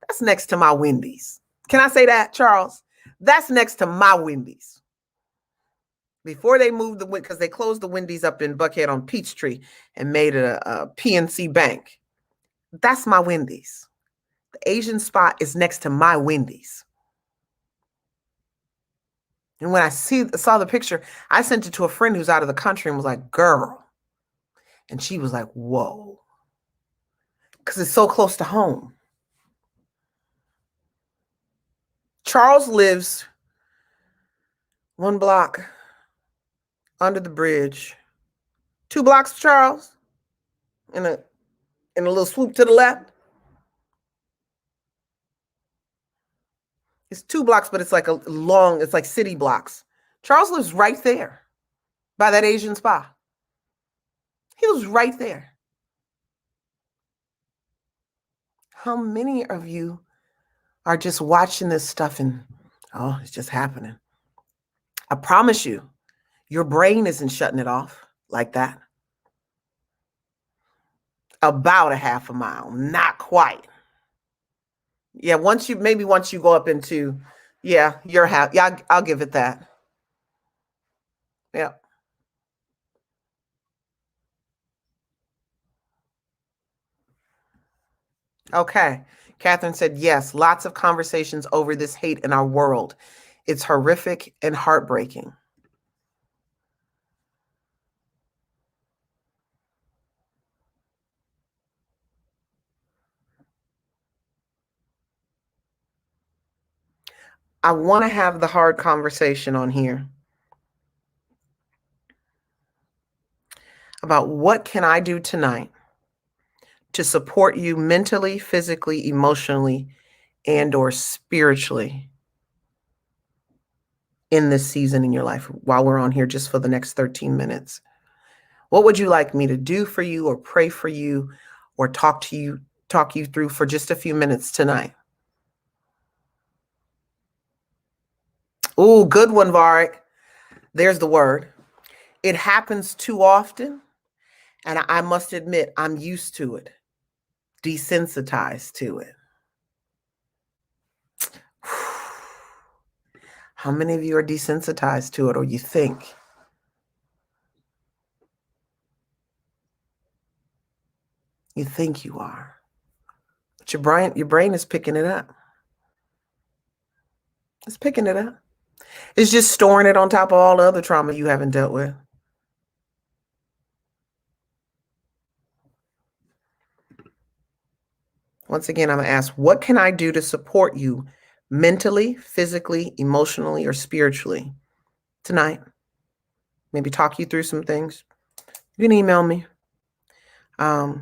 that's next to my Wendy's. Can I say that, Charles? That's next to my Wendy's. Before they moved because they closed the Wendy's up in Buckhead on Peachtree and made it a PNC Bank. That's my Wendy's. The Asian spot is next to my Wendy's. And when I saw the picture, I sent it to a friend who's out of the country and was like, girl. And she was like, whoa. Because it's so close to home. Charles lives 1 block under the bridge. 2 blocks, Charles, in a little swoop to the left. It's 2 blocks, but it's like it's like city blocks. Charles lives right there by that Asian spa. He was right there. How many of you are just watching this stuff and, oh, it's just happening? I promise you, your brain isn't shutting it off like that. About a half a mile, not quite. Yeah, once you go up into, yeah, your house. Yeah, I'll give it that. Yeah. Okay. Catherine said, yes, lots of conversations over this hate in our world. It's horrific and heartbreaking. I want to have the hard conversation on here about what can I do tonight to support you mentally, physically, emotionally, and or spiritually in this season in your life while we're on here just for the next 13 minutes. What would you like me to do for you or pray for you or talk you through for just a few minutes tonight? Oh, good one, Varric. There's the word. It happens too often, and I must admit, I'm used to it, desensitized to it. How many of you are desensitized to it, or you think? You think you are. But your brain is picking it up. It's picking it up. It's just storing it on top of all the other trauma you haven't dealt with. Once again, I'm going to ask, what can I do to support you mentally, physically, emotionally, or spiritually tonight? Maybe talk you through some things. You can email me. I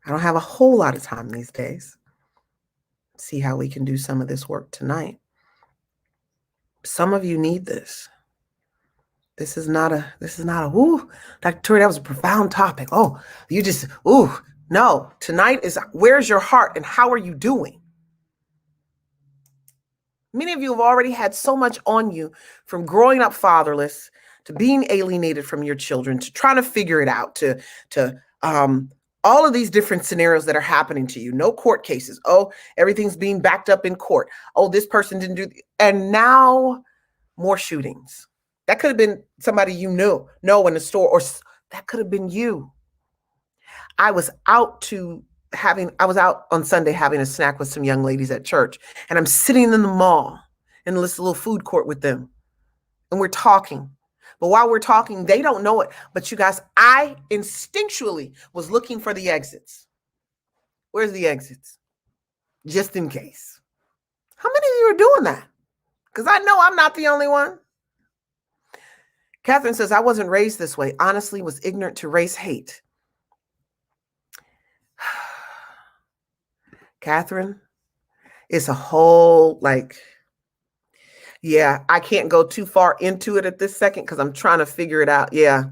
don't have a whole lot of time these days. See how we can do some of this work tonight. Some of you need this. This is not a, ooh, Dr. Tori, that was a profound topic. Oh, you just, ooh, no. Tonight is, where's your heart and how are you doing? Many of you have already had so much on you from growing up fatherless to being alienated from your children, to trying to figure it out, to all of these different scenarios that are happening to you. No court cases. Oh, everything's being backed up in court. Oh, this person didn't do, and now more shootings. That could have been somebody you know in the store, or that could have been you. I was out on Sunday having a snack with some young ladies at church, and I'm sitting in the mall in this little food court with them, and we're talking. But while we're talking, they don't know it. But you guys, I instinctually was looking for the exits. Where's the exits? Just in case. How many of you are doing that? Because I know I'm not the only one. Catherine says, I wasn't raised this way. Honestly, was ignorant to race hate. Catherine, it's a whole, yeah, I can't go too far into it at this second because I'm trying to figure it out. Yeah,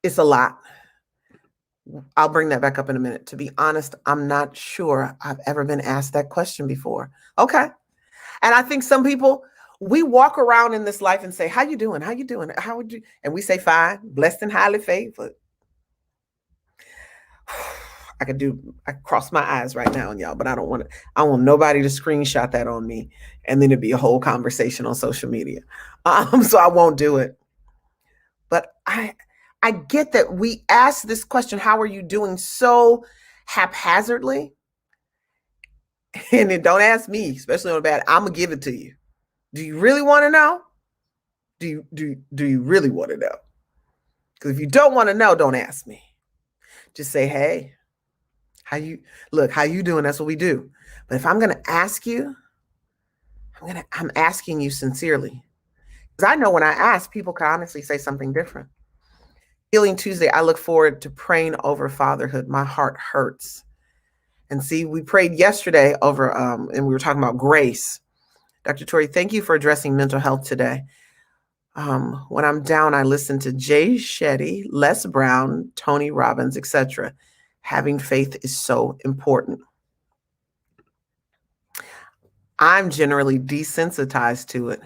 it's a lot. I'll bring that back up in a minute. To be honest, I'm not sure I've ever been asked that question before. Okay. And I think some people, we walk around in this life and say, how you doing? How you doing? How would you? And we say, fine, blessed and highly favored. I cross my eyes right now, y'all, but I want nobody to screenshot that on me and then it'd be a whole conversation on social media. So I won't do it. But I get that we ask this question, how are you doing, so haphazardly? And then don't ask me, especially on the bad, I'm gonna give it to you. Do you really want to know? Do you really want to know? Because if you don't want to know, don't ask me. Just say, hey, how you doing? That's what we do. But if I'm going to ask you, I'm asking you sincerely. Because I know when I ask, people can honestly say something different. Healing Tuesday, I look forward to praying over fatherhood. My heart hurts. And see, we prayed yesterday over, and we were talking about grace. Dr. Tori, thank you for addressing mental health today. When I'm down, I listen to Jay Shetty, Les Brown, Tony Robbins, etc. Having faith is so important. I'm generally desensitized to it,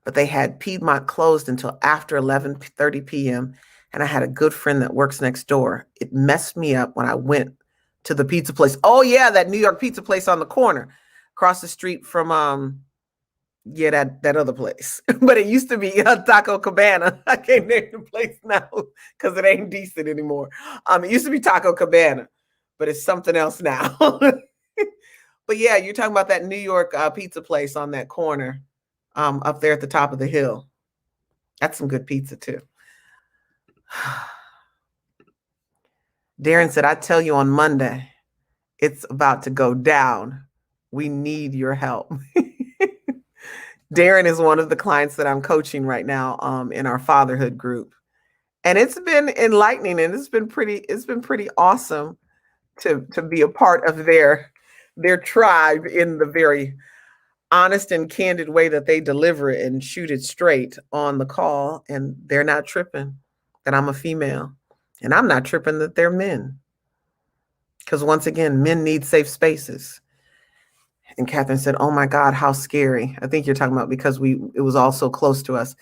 but they had Piedmont closed until after 11:30 p.m. and I had a good friend that works next door. It messed me up when I went to the pizza place. Oh yeah, that New York pizza place on the corner, across the street from that other place. But it used to be Taco Cabana. I can't name the place now because it ain't decent anymore. It used to be Taco Cabana, but it's something else now. But yeah, you're talking about that New York pizza place on that corner, up there at the top of the hill. That's some good pizza too. Darren said, I tell you on Monday, it's about to go down. We need your help. Darren is one of the clients that I'm coaching right now in our fatherhood group. And it's been enlightening, and it's been pretty awesome to be a part of their tribe in the very honest and candid way that they deliver it and shoot it straight on the call. And they're not tripping that I'm a female, and I'm not tripping that they're men. Because once again, men need safe spaces. And Catherine said, oh my God, how scary. I think you're talking about because it was all so close to us.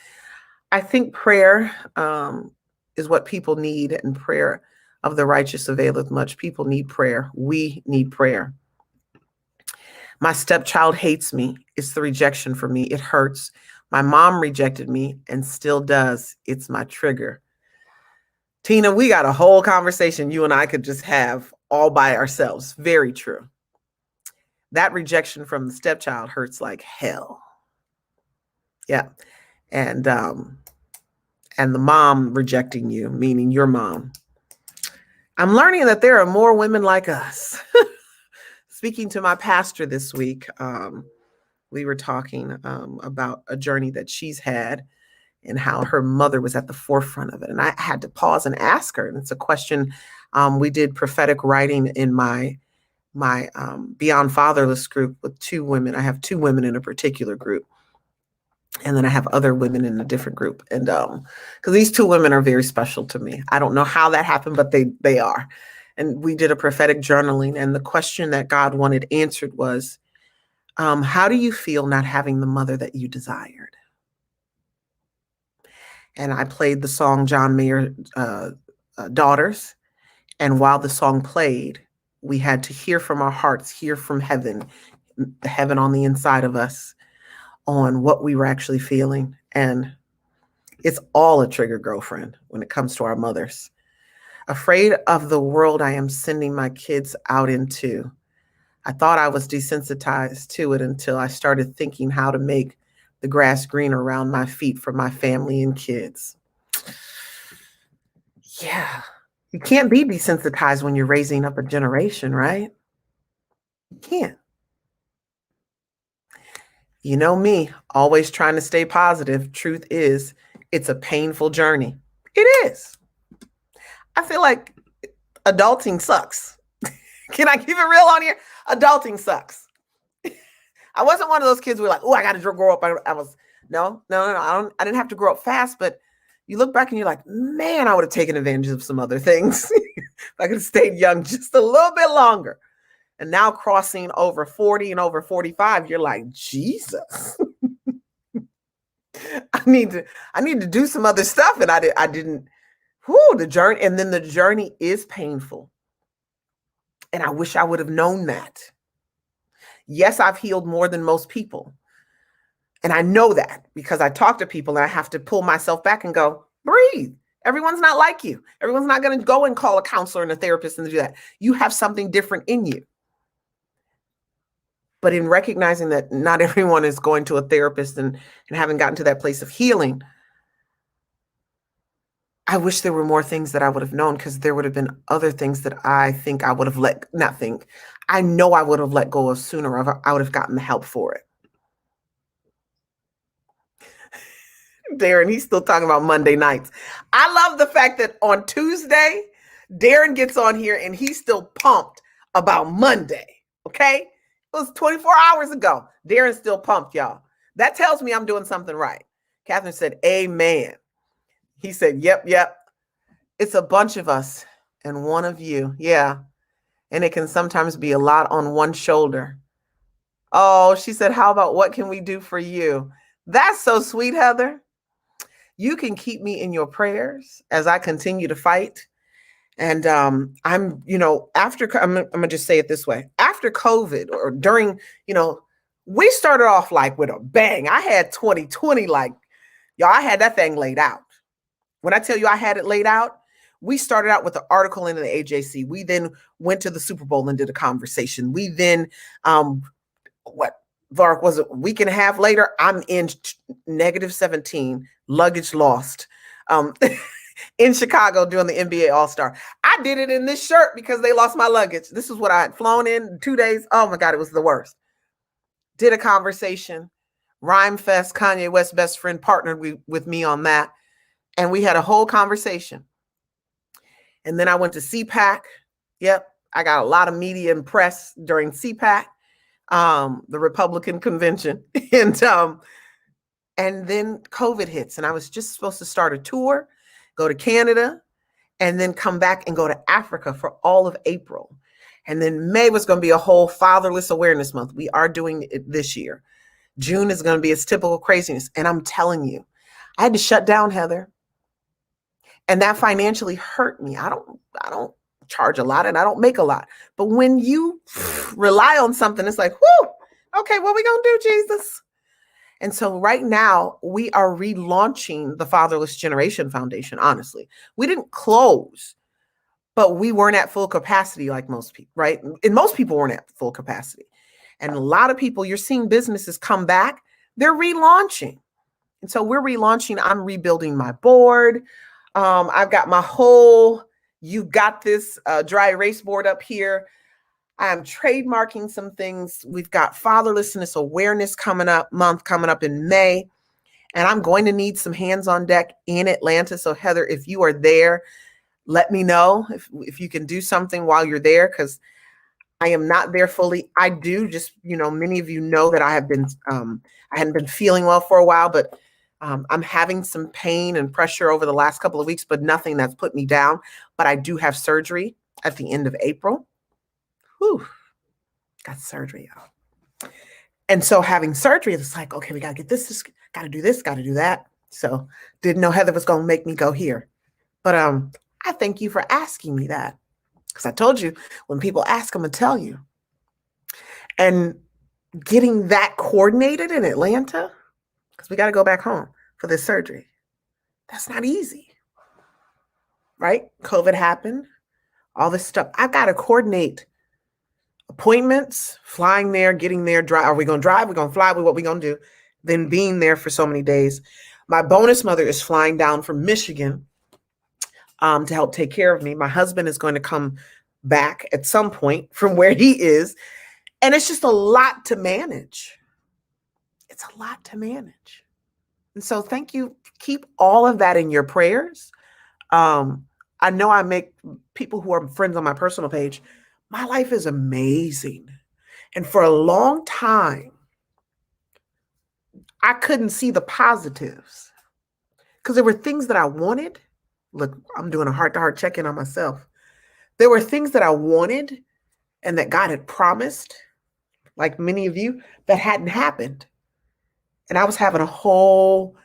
I think prayer is what people need, and prayer of the righteous availeth much. People need prayer. We need prayer. My stepchild hates me. It's the rejection for me. It hurts. My mom rejected me and still does. It's my trigger. Tina, we got a whole conversation you and I could just have all by ourselves. Very true. That rejection from the stepchild hurts like hell. Yeah. And the mom rejecting you, meaning your mom. I'm learning that there are more women like us. Speaking to my pastor this week, we were talking about a journey that she's had and how her mother was at the forefront of it. And I had to pause and ask her. And it's a question. We did prophetic writing in my Beyond Fatherless group with 2 women. I have 2 women in a particular group. And then I have other women in a different group. And because these 2 women are very special to me. I don't know how that happened, but they are. And we did a prophetic journaling. And the question that God wanted answered was, how do you feel not having the mother that you desired? And I played the song John Mayer, Daughters. And while the song played, we had to hear from our hearts, hear from heaven, the heaven on the inside of us, on what we were actually feeling. And it's all a trigger, girlfriend, when it comes to our mothers. Afraid of the world I am sending my kids out into. I thought I was desensitized to it until I started thinking how to make the grass greener around my feet for my family and kids. Yeah. You can't be desensitized when you're raising up a generation, right? You can't. You know me, always trying to stay positive. Truth is, it's a painful journey. It is. I feel like adulting sucks. Can I keep it real on here? Adulting sucks. I wasn't one of those kids who were like, oh, I got to grow up. I was, no. I didn't have to grow up fast, but you look back and you're like, man, I would have taken advantage of some other things. If I could have stayed young just a little bit longer. And now crossing over 40 and over 45, you're like, Jesus. I need to do some other stuff. And I didn't, the journey. And then the journey is painful. And I wish I would have known that. Yes, I've healed more than most people. And I know that because I talk to people and I have to pull myself back and go, breathe. Everyone's not like you. Everyone's not going to go and call a counselor and a therapist and do that. You have something different in you. But in recognizing that not everyone is going to a therapist and having gotten to that place of healing, I wish there were more things that I would have known, because there would have been other things that I think I would have I know I would have let go of sooner, or I would have gotten the help for it. Darren, he's still talking about Monday nights. I love the fact that on Tuesday, Darren gets on here and he's still pumped about Monday. Okay? It was 24 hours ago. Darren's still pumped, y'all. That tells me I'm doing something right. Catherine said, amen. He said, yep. It's a bunch of us and one of you. Yeah. And it can sometimes be a lot on one shoulder. Oh, she said, how about what can we do for you? That's so sweet, Heather. You can keep me in your prayers as I continue to fight. And I'm, I'm gonna just say it this way. After COVID or during, we started off like with a bang. I had 2020, like, y'all, I had that thing laid out. When I tell you I had it laid out, we started out with an article in the AJC. We then went to the Super Bowl and did a conversation. We then, Vark, was it a week and a half later? I'm in -17, luggage lost. In Chicago doing the NBA All-Star. I did it in this shirt because they lost my luggage. This is what I had flown in 2 days. Oh my God, it was the worst. Did a conversation. Rhyme Fest, Kanye West's best friend, partnered with me on that. And we had a whole conversation. And then I went to CPAC. Yep, I got a lot of media and press during CPAC, the Republican convention. And then COVID hits, and I was just supposed to start a tour, go to Canada, and then come back and go to Africa for all of April. And then May was going to be a whole Fatherless Awareness Month. We are doing it this year. June is going to be its typical craziness. And I'm telling you, I had to shut down, Heather. And that financially hurt me. I don't charge a lot and I don't make a lot. But when you rely on something, it's like, whoo, okay, what are we going to do, Jesus? And so right now we are relaunching the Fatherless Generation Foundation. Honestly, we didn't close, but we weren't at full capacity like most people, right? And most people weren't at full capacity. And a lot of people, you're seeing businesses come back, they're relaunching. And so we're relaunching. I'm rebuilding my board. I've got my whole, you got this dry erase board up here. I'm trademarking some things. We've got Fatherlessness Awareness month coming up in May. And I'm going to need some hands on deck in Atlanta. So Heather, if you are there, let me know if you can do something while you're there, because I am not there fully. I do just, many of you know that I hadn't been feeling well for a while, but I'm having some pain and pressure over the last couple of weeks, but nothing that's put me down. But I do have surgery at the end of April. Whew, got surgery, y'all. And so having surgery, it's like, okay, we got to get this, got to do this, got to do that. So didn't know Heather was going to make me go here. But I thank you for asking me that, because I told you when people ask, I'm going to tell you. And getting that coordinated in Atlanta, because we got to go back home for this surgery, that's not easy, right? COVID happened, all this stuff. I've got to coordinate appointments, flying there, getting there, drive. Are we going to drive? We're going to fly? What are we going to do? Then being there for so many days. My bonus mother is flying down from Michigan to help take care of me. My husband is going to come back at some point from where he is. And it's just a lot to manage. It's a lot to manage. And so thank you. Keep all of that in your prayers. I know I make people who are friends on my personal page, my life is amazing. And for a long time, I couldn't see the positives because there were things that I wanted. Look, I'm doing a heart-to-heart check-in on myself. There were things that I wanted and that God had promised, like many of you, that hadn't happened. And I was having a whole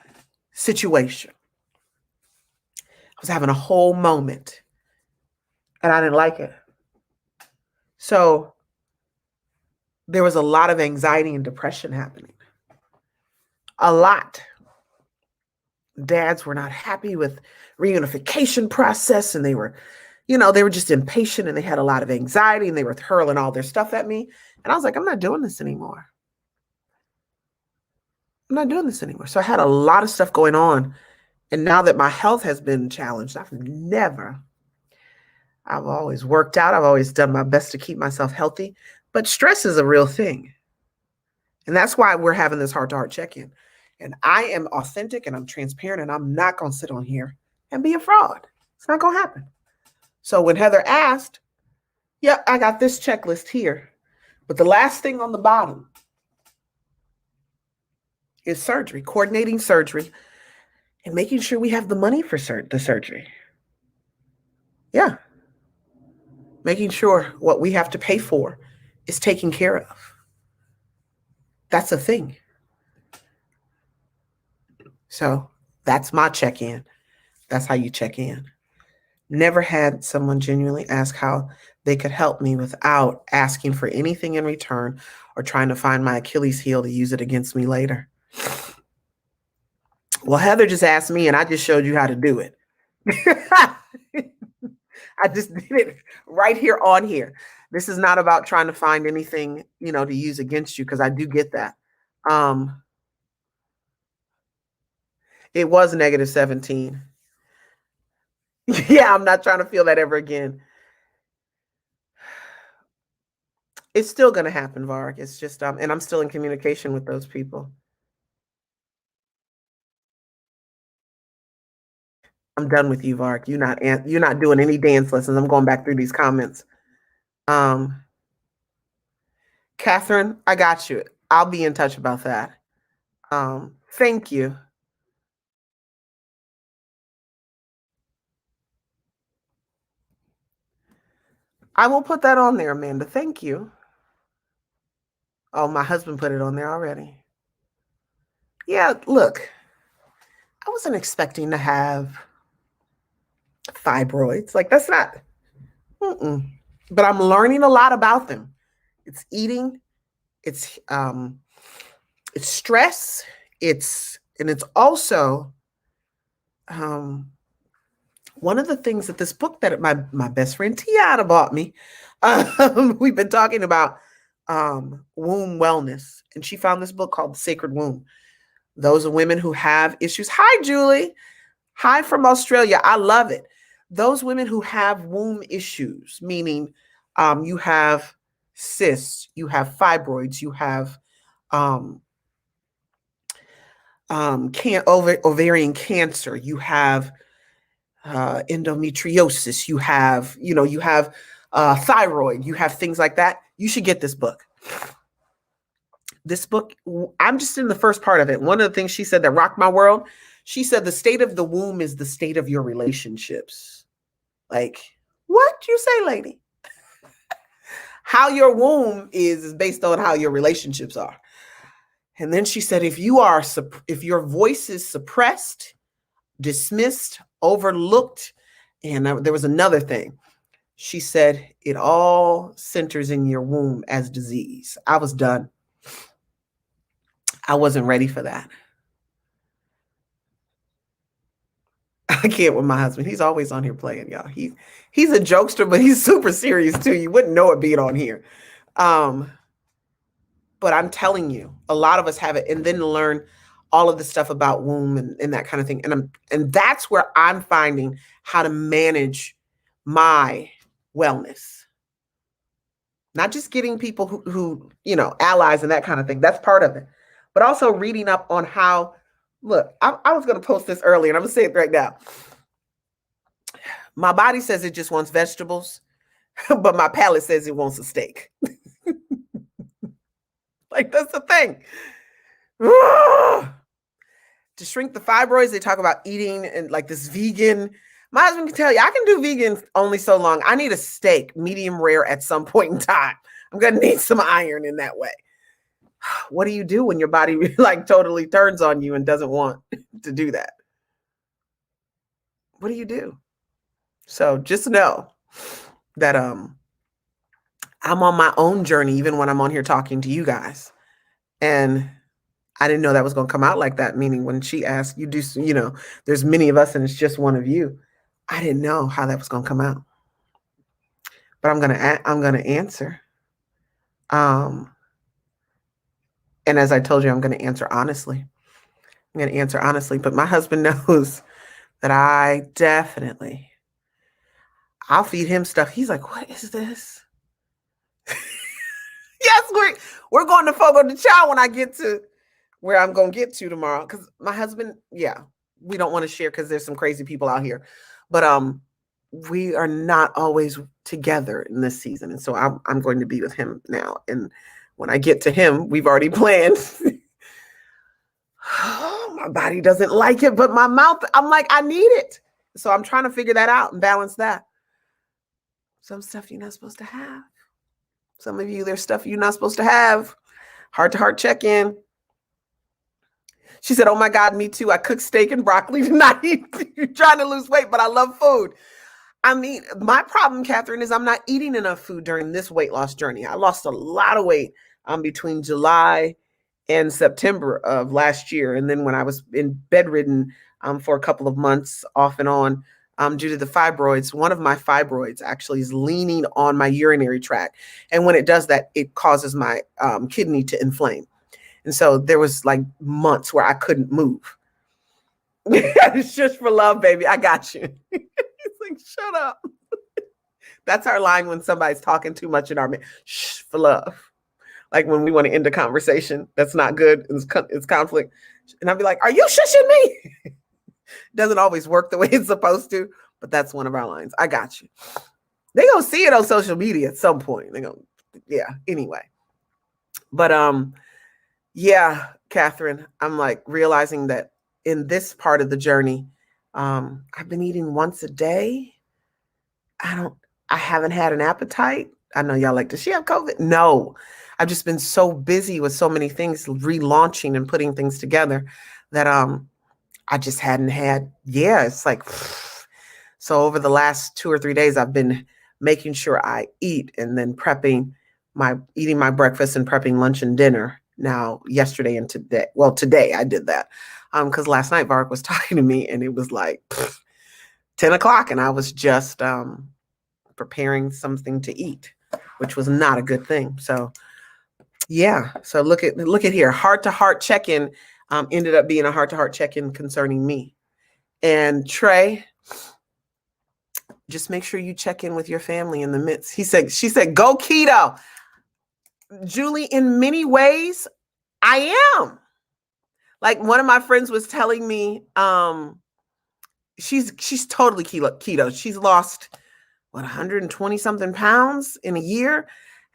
situation. I was having a whole moment and I didn't like it. So there was a lot of anxiety and depression happening. A lot. Dads were not happy with reunification process, and they were just impatient, and they had a lot of anxiety, and they were hurling all their stuff at me. And I was like, I'm not doing this anymore. I'm not doing this anymore. So I had a lot of stuff going on. And now that my health has been challenged, I've always worked out. I've always done my best to keep myself healthy. But stress is a real thing. And that's why we're having this heart-to-heart check-in. And I am authentic and I'm transparent, and I'm not going to sit on here and be a fraud. It's not going to happen. So when Heather asked, yeah, I got this checklist here. But the last thing on the bottom is surgery, coordinating surgery, and making sure we have the money for the surgery. Yeah. Making sure what we have to pay for is taken care of. That's a thing. So That's my check-in. That's how you check in. Never had someone genuinely ask how they could help me without asking for anything in return or trying to find my Achilles heel to use it against me later. Well, Heather just asked me and I just showed you how to do it. I just did it right here on here. This is not about trying to find anything, to use against you, because I do get that. It was negative 17. Yeah, I'm not trying to feel that ever again. It's still going to happen, Varg. It's just, and I'm still in communication with those people. I'm done with you, Varg. You're not doing any dance lessons. I'm going back through these comments. Catherine, I got you. I'll be in touch about that. Thank you. I will put that on there, Amanda. Thank you. Oh, my husband put it on there already. Yeah, look, I wasn't expecting to have fibroids. Like, that's not, but I'm learning a lot about them. It's eating, it's stress, it's also one of the things that this book that my best friend Tiana bought me, we've been talking about womb wellness, and she found this book called The Sacred Womb. Those are women who have issues. Hi, Julie. Hi from Australia. I love it. Those women who have womb issues, meaning you have cysts, you have fibroids, you have ovarian cancer, you have endometriosis, you have thyroid, you have things like that. You should get this book. This book, I'm just in the first part of it. One of the things she said that rocked my world, she said the state of the womb is the state of your relationships. Like, what you say, lady? How your womb is based on how your relationships are. And then she said, if your voice is suppressed, dismissed, overlooked, and there was another thing. She said, it all centers in your womb as disease. I was done. I wasn't ready for that. I can't with my husband. He's always on here playing, y'all. He's a jokester, but he's super serious too. You wouldn't know it being on here. But I'm telling you, a lot of us have it, and then learn all of the stuff about womb and that kind of thing. And that's where I'm finding how to manage my wellness. Not just getting people who allies and that kind of thing. That's part of it. But also reading up on how, look, I was going to post this earlier, and I'm going to say it right now. My body says it just wants vegetables, but my palate says it wants a steak. Like, that's the thing. To shrink the fibroids, they talk about eating and like this vegan. My husband can tell you, I can do vegan only so long. I need a steak, medium rare at some point in time. I'm going to need some iron in that way. What do you do when your body like totally turns on you and doesn't want to do that? What do you do? So just know that I'm on my own journey, even when I'm on here talking to you guys. And I didn't know that was going to come out like that. Meaning when she asked, there's many of us and it's just one of you. I didn't know how that was going to come out. But I'm going to answer. And as I told you, I'm going to answer honestly. But my husband knows that I'll feed him stuff. He's like, what is this? Yes, we're going to Fogo de Chao when I get to where I'm going to get to tomorrow. Because my husband, we don't want to share because there's some crazy people out here. But we are not always together in this season. And so I'm going to be with him now. And when I get to him, we've already planned. My body doesn't like it, but my mouth, I'm like, I need it. So I'm trying to figure that out and balance that. Some stuff you're not supposed to have. Some of you, there's stuff you're not supposed to have. Heart-to-heart check-in. She said, oh my God, me too. I cook steak and broccoli tonight. You're trying to lose weight, but I love food. I mean, my problem, Catherine, is I'm not eating enough food during this weight loss journey. I lost a lot of weight between July and September of last year. And then when I was in bedridden for a couple of months off and on due to the fibroids, one of my fibroids actually is leaning on my urinary tract. And when it does that, it causes my kidney to inflame. And so there was like months where I couldn't move. It's just for love, baby. I got you. It's like, shut up. That's our line when somebody's talking too much in our shh, for love. Like when we want to end a conversation that's not good, it's conflict. And I'll be like, are you shushing me? Doesn't always work the way it's supposed to, but that's one of our lines. I got you. They gonna see it on social media at some point. They go, yeah, anyway. But yeah, Catherine, I'm like realizing that in this part of the journey, I've been eating once a day. I haven't had an appetite. I know y'all like, does she have COVID? No, I've just been so busy with so many things, relaunching and putting things together that I just hadn't had. Yeah, it's like, so over the last 2 or 3 days, I've been making sure I eat and then eating my breakfast and prepping lunch and dinner. Now, yesterday and today, well, today I did that because last night Vark was talking to me and it was like 10 o'clock and I was just preparing something to eat, which was not a good thing. So yeah, so look at here, heart-to-heart check-in ended up being a heart-to-heart check-in concerning me. And Trey, just make sure you check in with your family in the midst. She said, go keto. Julie, in many ways, I am. Like one of my friends was telling me, she's totally keto. She's lost 120 something pounds in a year,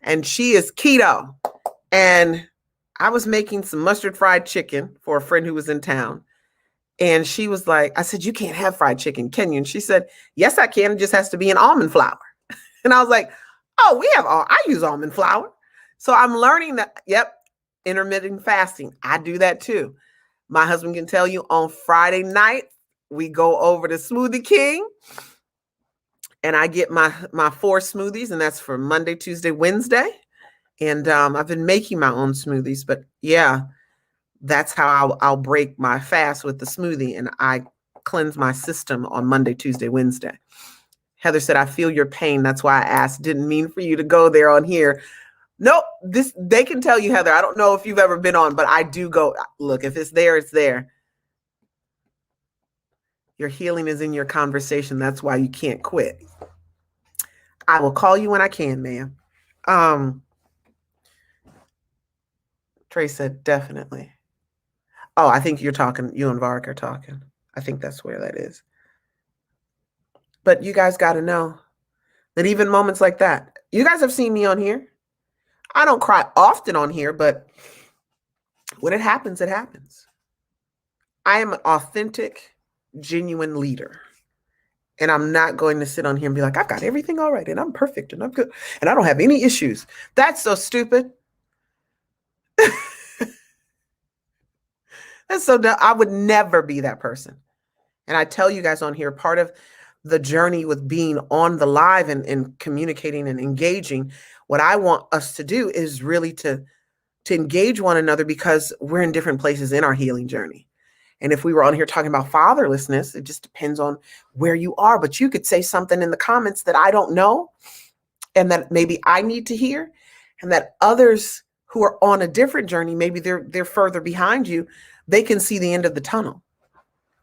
and she is keto. And I was making some mustard fried chicken for a friend who was in town. And she was like, I said, you can't have fried chicken, can you? And she said, yes, I can. It just has to be in almond flour. And I was like, oh, I use almond flour. So I'm learning that, yep, intermittent fasting. I do that too. My husband can tell you on Friday night, we go over to Smoothie King and I get my 4 smoothies, and that's for Monday, Tuesday, Wednesday. And I've been making my own smoothies, but yeah, that's how I'll break my fast with the smoothie, and I cleanse my system on Monday, Tuesday, Wednesday. Heather said, I feel your pain. That's why I asked. Didn't mean for you to go there on here. Nope, they can tell you, Heather. I don't know if you've ever been on, but I do go. Look, if it's there, it's there. Your healing is in your conversation. That's why you can't quit. I will call you when I can, ma'am. Trey said, definitely. Oh, I think you and Vark are talking. I think that's where that is. But you guys got to know that even moments like that, you guys have seen me on here. I don't cry often on here, but when it happens, it happens. I am an authentic, genuine leader. And I'm not going to sit on here and be like, I've got everything all right, and I'm perfect, and I'm good, and I don't have any issues. That's so stupid. That's so dumb. I would never be that person. And I tell you guys on here, part of the journey with being on the live and communicating and engaging, what I want us to do is really to engage one another, because we're in different places in our healing journey. And if we were on here talking about fatherlessness, it just depends on where you are. But you could say something in the comments that I don't know and that maybe I need to hear, and that others who are on a different journey, maybe they're further behind you, they can see the end of the tunnel.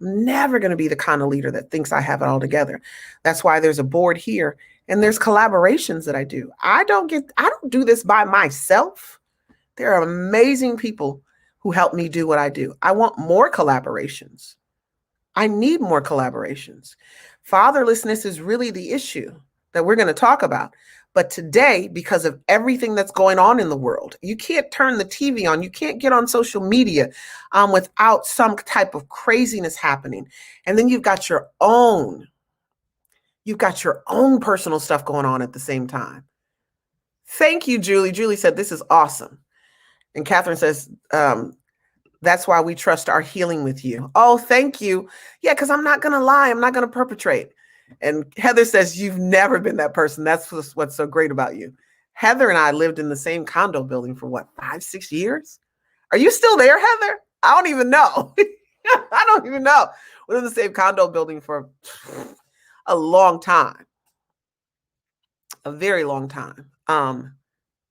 I'm never going to be the kind of leader that thinks I have it all together. That's why there's a board here and there's collaborations that I do. I don't do this by myself. There are amazing people who help me do what I do. I want more collaborations. I need more collaborations. Fatherlessness is really the issue that we're going to talk about. But today, because of everything that's going on in the world, you can't turn the TV on. You can't get on social media without some type of craziness happening. And then you've got your own personal stuff going on at the same time. Thank you, Julie. Julie said, this is awesome. And Catherine says, That's why we trust our healing with you. Oh, thank you. Yeah, because I'm not going to lie. I'm not going to perpetrate. And Heather says, you've never been that person. That's what's so great about you. Heather and I lived in the same condo building for what, 5-6 years? Are you still there, Heather? I don't even know. I don't even know. We're in the same condo building for a long time, a very long time. And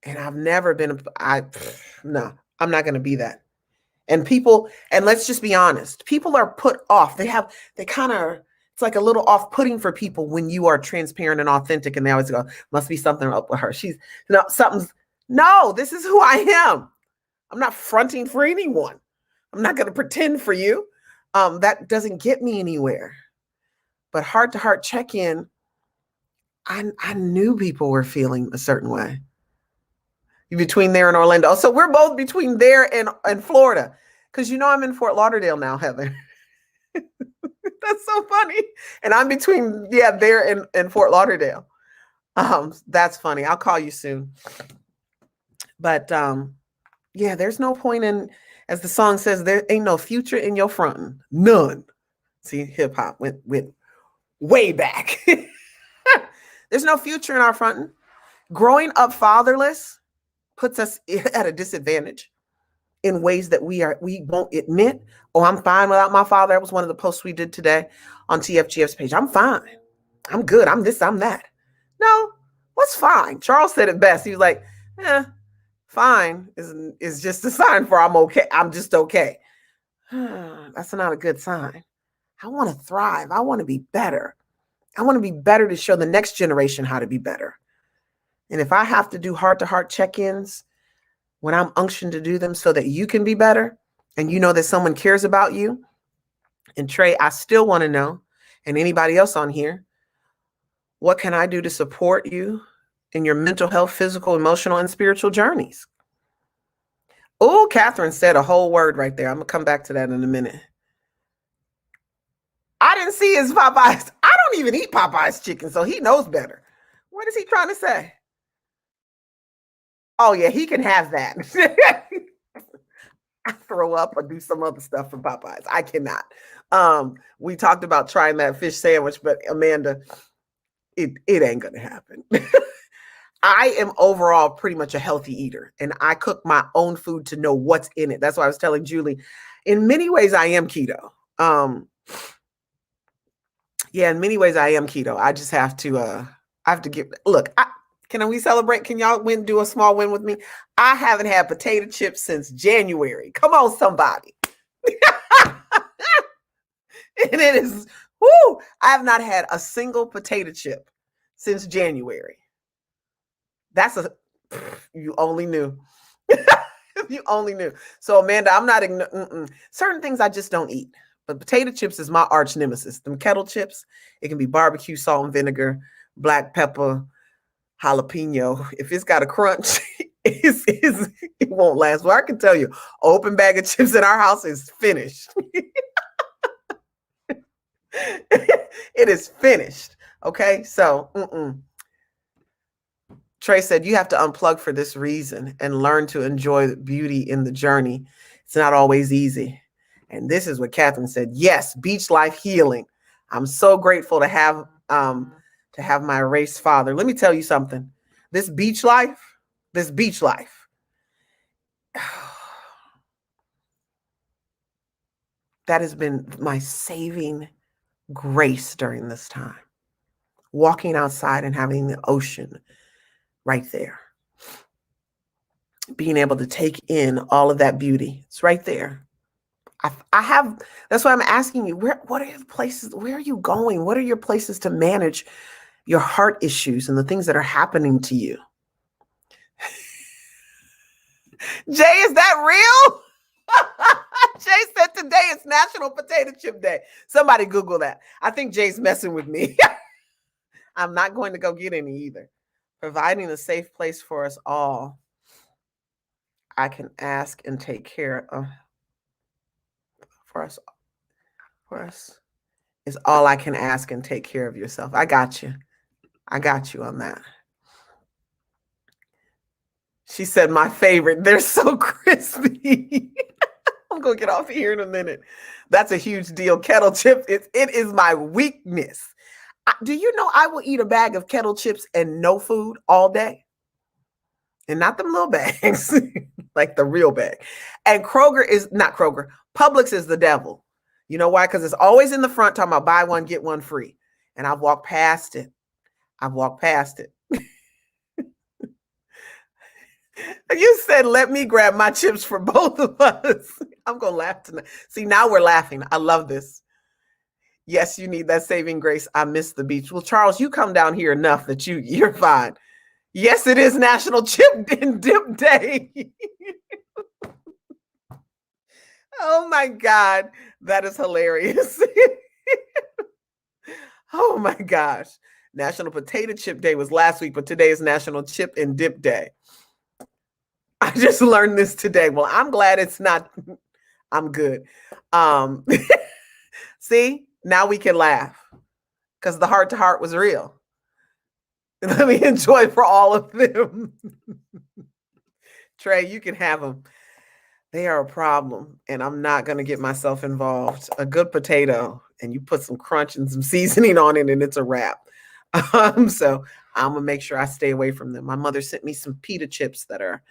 I've never been, no, I'm not going to be that. And people, and let's just be honest, people are put off. They kind of, it's like a little off-putting for people when you are transparent and authentic, and they always go, must be something up with her. No, this is who I am. I'm not fronting for anyone. I'm not going to pretend for you. That doesn't get me anywhere. But heart-to-heart check-in, I knew people were feeling a certain way. Between there and Orlando. So we're both between there and Florida. Because I'm in Fort Lauderdale now, Heather. That's so funny. And I'm between, there and Fort Lauderdale. That's funny. I'll call you soon. But there's no point in, as the song says, there ain't no future in your frontin'. None. See, hip hop went way back. There's no future in our frontin'. Growing up fatherless puts us at a disadvantage in ways that we won't admit. Oh, I'm fine without my father. That was one of the posts we did today on TFGF's page. I'm fine. I'm good. I'm this, I'm that. No, what's fine? Charles said it best. He was like, fine is just a sign for I'm okay. I'm just okay. That's not a good sign. I want to thrive. I want to be better. I want to be better to show the next generation how to be better. And if I have to do heart-to-heart check-ins when I'm unctioned to do them so that you can be better and you know that someone cares about you, and Trey, I still want to know, and anybody else on here, what can I do to support you in your mental health, physical, emotional, and spiritual journeys? Oh, Catherine said a whole word right there. I'm going to come back to that in a minute. I didn't see his Popeyes. I don't even eat Popeyes chicken, so he knows better. What is he trying to say? Oh, yeah, he can have that. I throw up or do some other stuff from Popeyes. I cannot. We talked about trying that fish sandwich, but Amanda, it ain't going to happen. I am overall pretty much a healthy eater, and I cook my own food to know what's in it. That's why I was telling Julie, in many ways, I am keto. In many ways, I am keto. I just have to, can we celebrate? Can y'all do a small win with me? I haven't had potato chips since January. Come on, somebody. And it is, I have not had a single potato chip since January. You only knew. You only knew. So Amanda, I'm not, certain things I just don't eat. But potato chips is my arch nemesis. Them kettle chips, it can be barbecue, salt and vinegar, black pepper, jalapeno. If it's got a crunch, it won't last. Well, I can tell you, open bag of chips in our house is finished. It is finished. Okay, so Trey said, you have to unplug for this reason and learn to enjoy the beauty in the journey. It's not always easy. And this is what Catherine said. Yes, beach life healing. I'm so grateful to have my race father. Let me tell you something. This beach life, that has been my saving grace during this time. Walking outside and having the ocean right there. Being able to take in all of that beauty. It's right there. That's why I'm asking you, what are the places, where are you going? What are your places to manage your heart issues and the things that are happening to you? Jay, is that real? Jay said today is National Potato Chip Day. Somebody Google that. I think Jay's messing with me. I'm not going to go get any either. Providing a safe place for us all. I can ask and take care of. For us is all I can ask, and take care of yourself. I got you on that. She said, my favorite. They're so crispy. I'm going to get off here in a minute. That's a huge deal. Kettle chips, it is my weakness. Do you know I will eat a bag of kettle chips and no food all day? And not them little bags, like the real bag. And Kroger is not Kroger. Publix is the devil. You know why? Because it's always in the front talking about buy one, get one free. And I've walked past it. You said, let me grab my chips for both of us. I'm going to laugh tonight. See, now we're laughing. I love this. Yes, you need that saving grace. I miss the beach. Well, Charles, you come down here enough that you're fine. Yes, it is National Chip and Dip Day. Oh my God. That is hilarious. Oh my gosh. National Potato Chip Day was last week, but today is National Chip and Dip Day. I just learned this today. Well, I'm glad it's not, I'm good. See, now we can laugh because the heart to heart was real. Let me enjoy for all of them. Trey, you can have them. They are a problem, and I'm not going to get myself involved. A good potato, and you put some crunch and some seasoning on it, and it's a wrap. So I'm going to make sure I stay away from them. My mother sent me some pita chips that are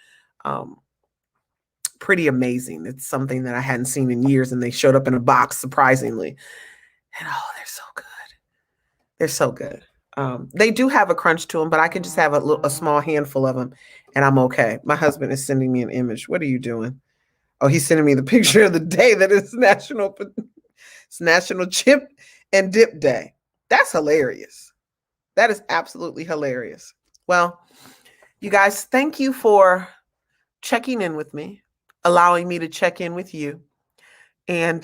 pretty amazing. It's something that I hadn't seen in years, and they showed up in a box, surprisingly. And oh, they're so good. They're so good. They do have a crunch to them, but I can just have a small handful of them, and I'm okay. My husband is sending me an image. What are you doing? Oh, he's sending me the picture of the day that is National Chip and Dip Day. That's hilarious. That is absolutely hilarious. Well, you guys, thank you for checking in with me, allowing me to check in with you. And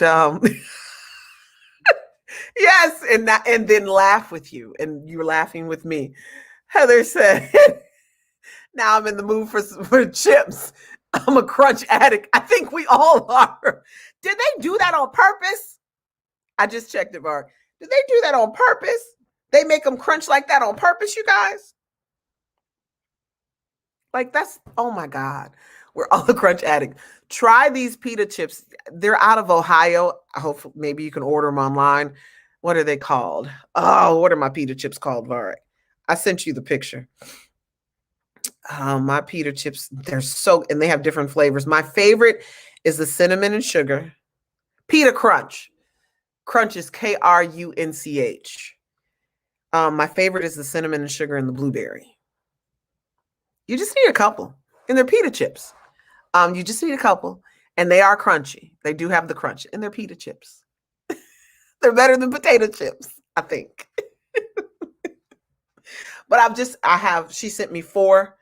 yes, and then laugh with you, and you're laughing with me. Heather said, now I'm in the mood for chips. I'm a crunch addict. I think we all are. Did they do that on purpose? I just checked it, Mark. Did they do that on purpose? They make them crunch like that on purpose, you guys? Like that's, oh my God. We're all a crunch addict. Try these pita chips. They're out of Ohio. I hope maybe you can order them online. What are they called? Oh, what are my pita chips called, Varek? I sent you the picture. My pita chips, and they have different flavors. My favorite is the cinnamon and sugar. Pita Crunch. Crunch is Krunch. My favorite is the cinnamon and sugar and the blueberry. You just need a couple. And they're pita chips. You just need a couple. And they are crunchy. They do have the crunch. And they're pita chips. They're better than potato chips, I think. But she sent me 4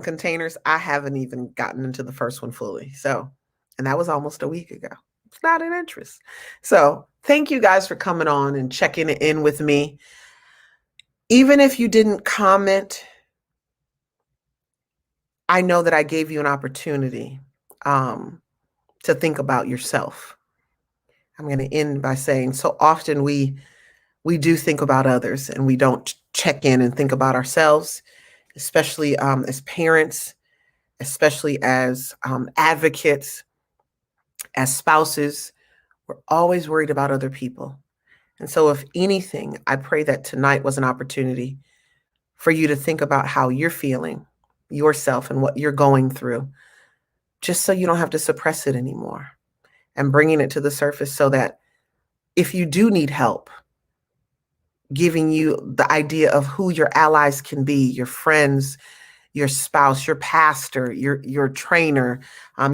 containers. I haven't even gotten into the first one fully. So, and that was almost a week ago. It's not an interest. So thank you guys for coming on and checking in with me. Even if you didn't comment, I know that I gave you an opportunity to think about yourself. I'm going to end by saying, so often we do think about others and we don't check in and think about ourselves, especially as parents, especially as advocates, as spouses. We're always worried about other people. And so if anything, I pray that tonight was an opportunity for you to think about how you're feeling, yourself, and what you're going through, just so you don't have to suppress it anymore, and bringing it to the surface so that if you do need help, giving you the idea of who your allies can be, your friends, your spouse, your pastor, your trainer,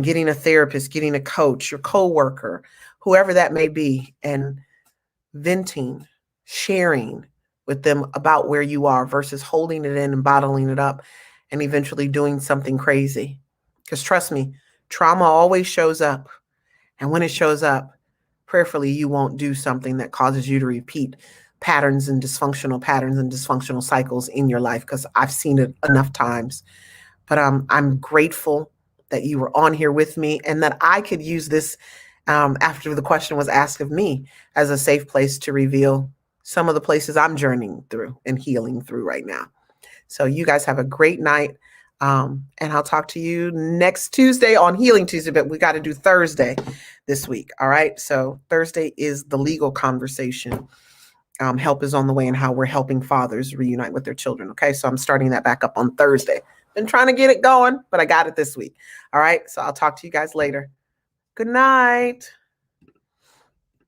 getting a therapist, getting a coach, your coworker, whoever that may be, and venting, sharing with them about where you are versus holding it in and bottling it up and eventually doing something crazy. Because trust me, trauma always shows up. And when it shows up, prayerfully, you won't do something that causes you to repeat patterns and dysfunctional cycles in your life, because I've seen it enough times. But I'm grateful that you were on here with me and that I could use this after the question was asked of me as a safe place to reveal some of the places I'm journeying through and healing through right now. So you guys have a great night. And I'll talk to you next Tuesday on Healing Tuesday, but we got to do Thursday. this week. All right. So Thursday is the legal conversation. Help is on the way and how we're helping fathers reunite with their children. Okay. So I'm starting that back up on Thursday. Been trying to get it going, but I got it this week. All right. So I'll talk to you guys later. Good night.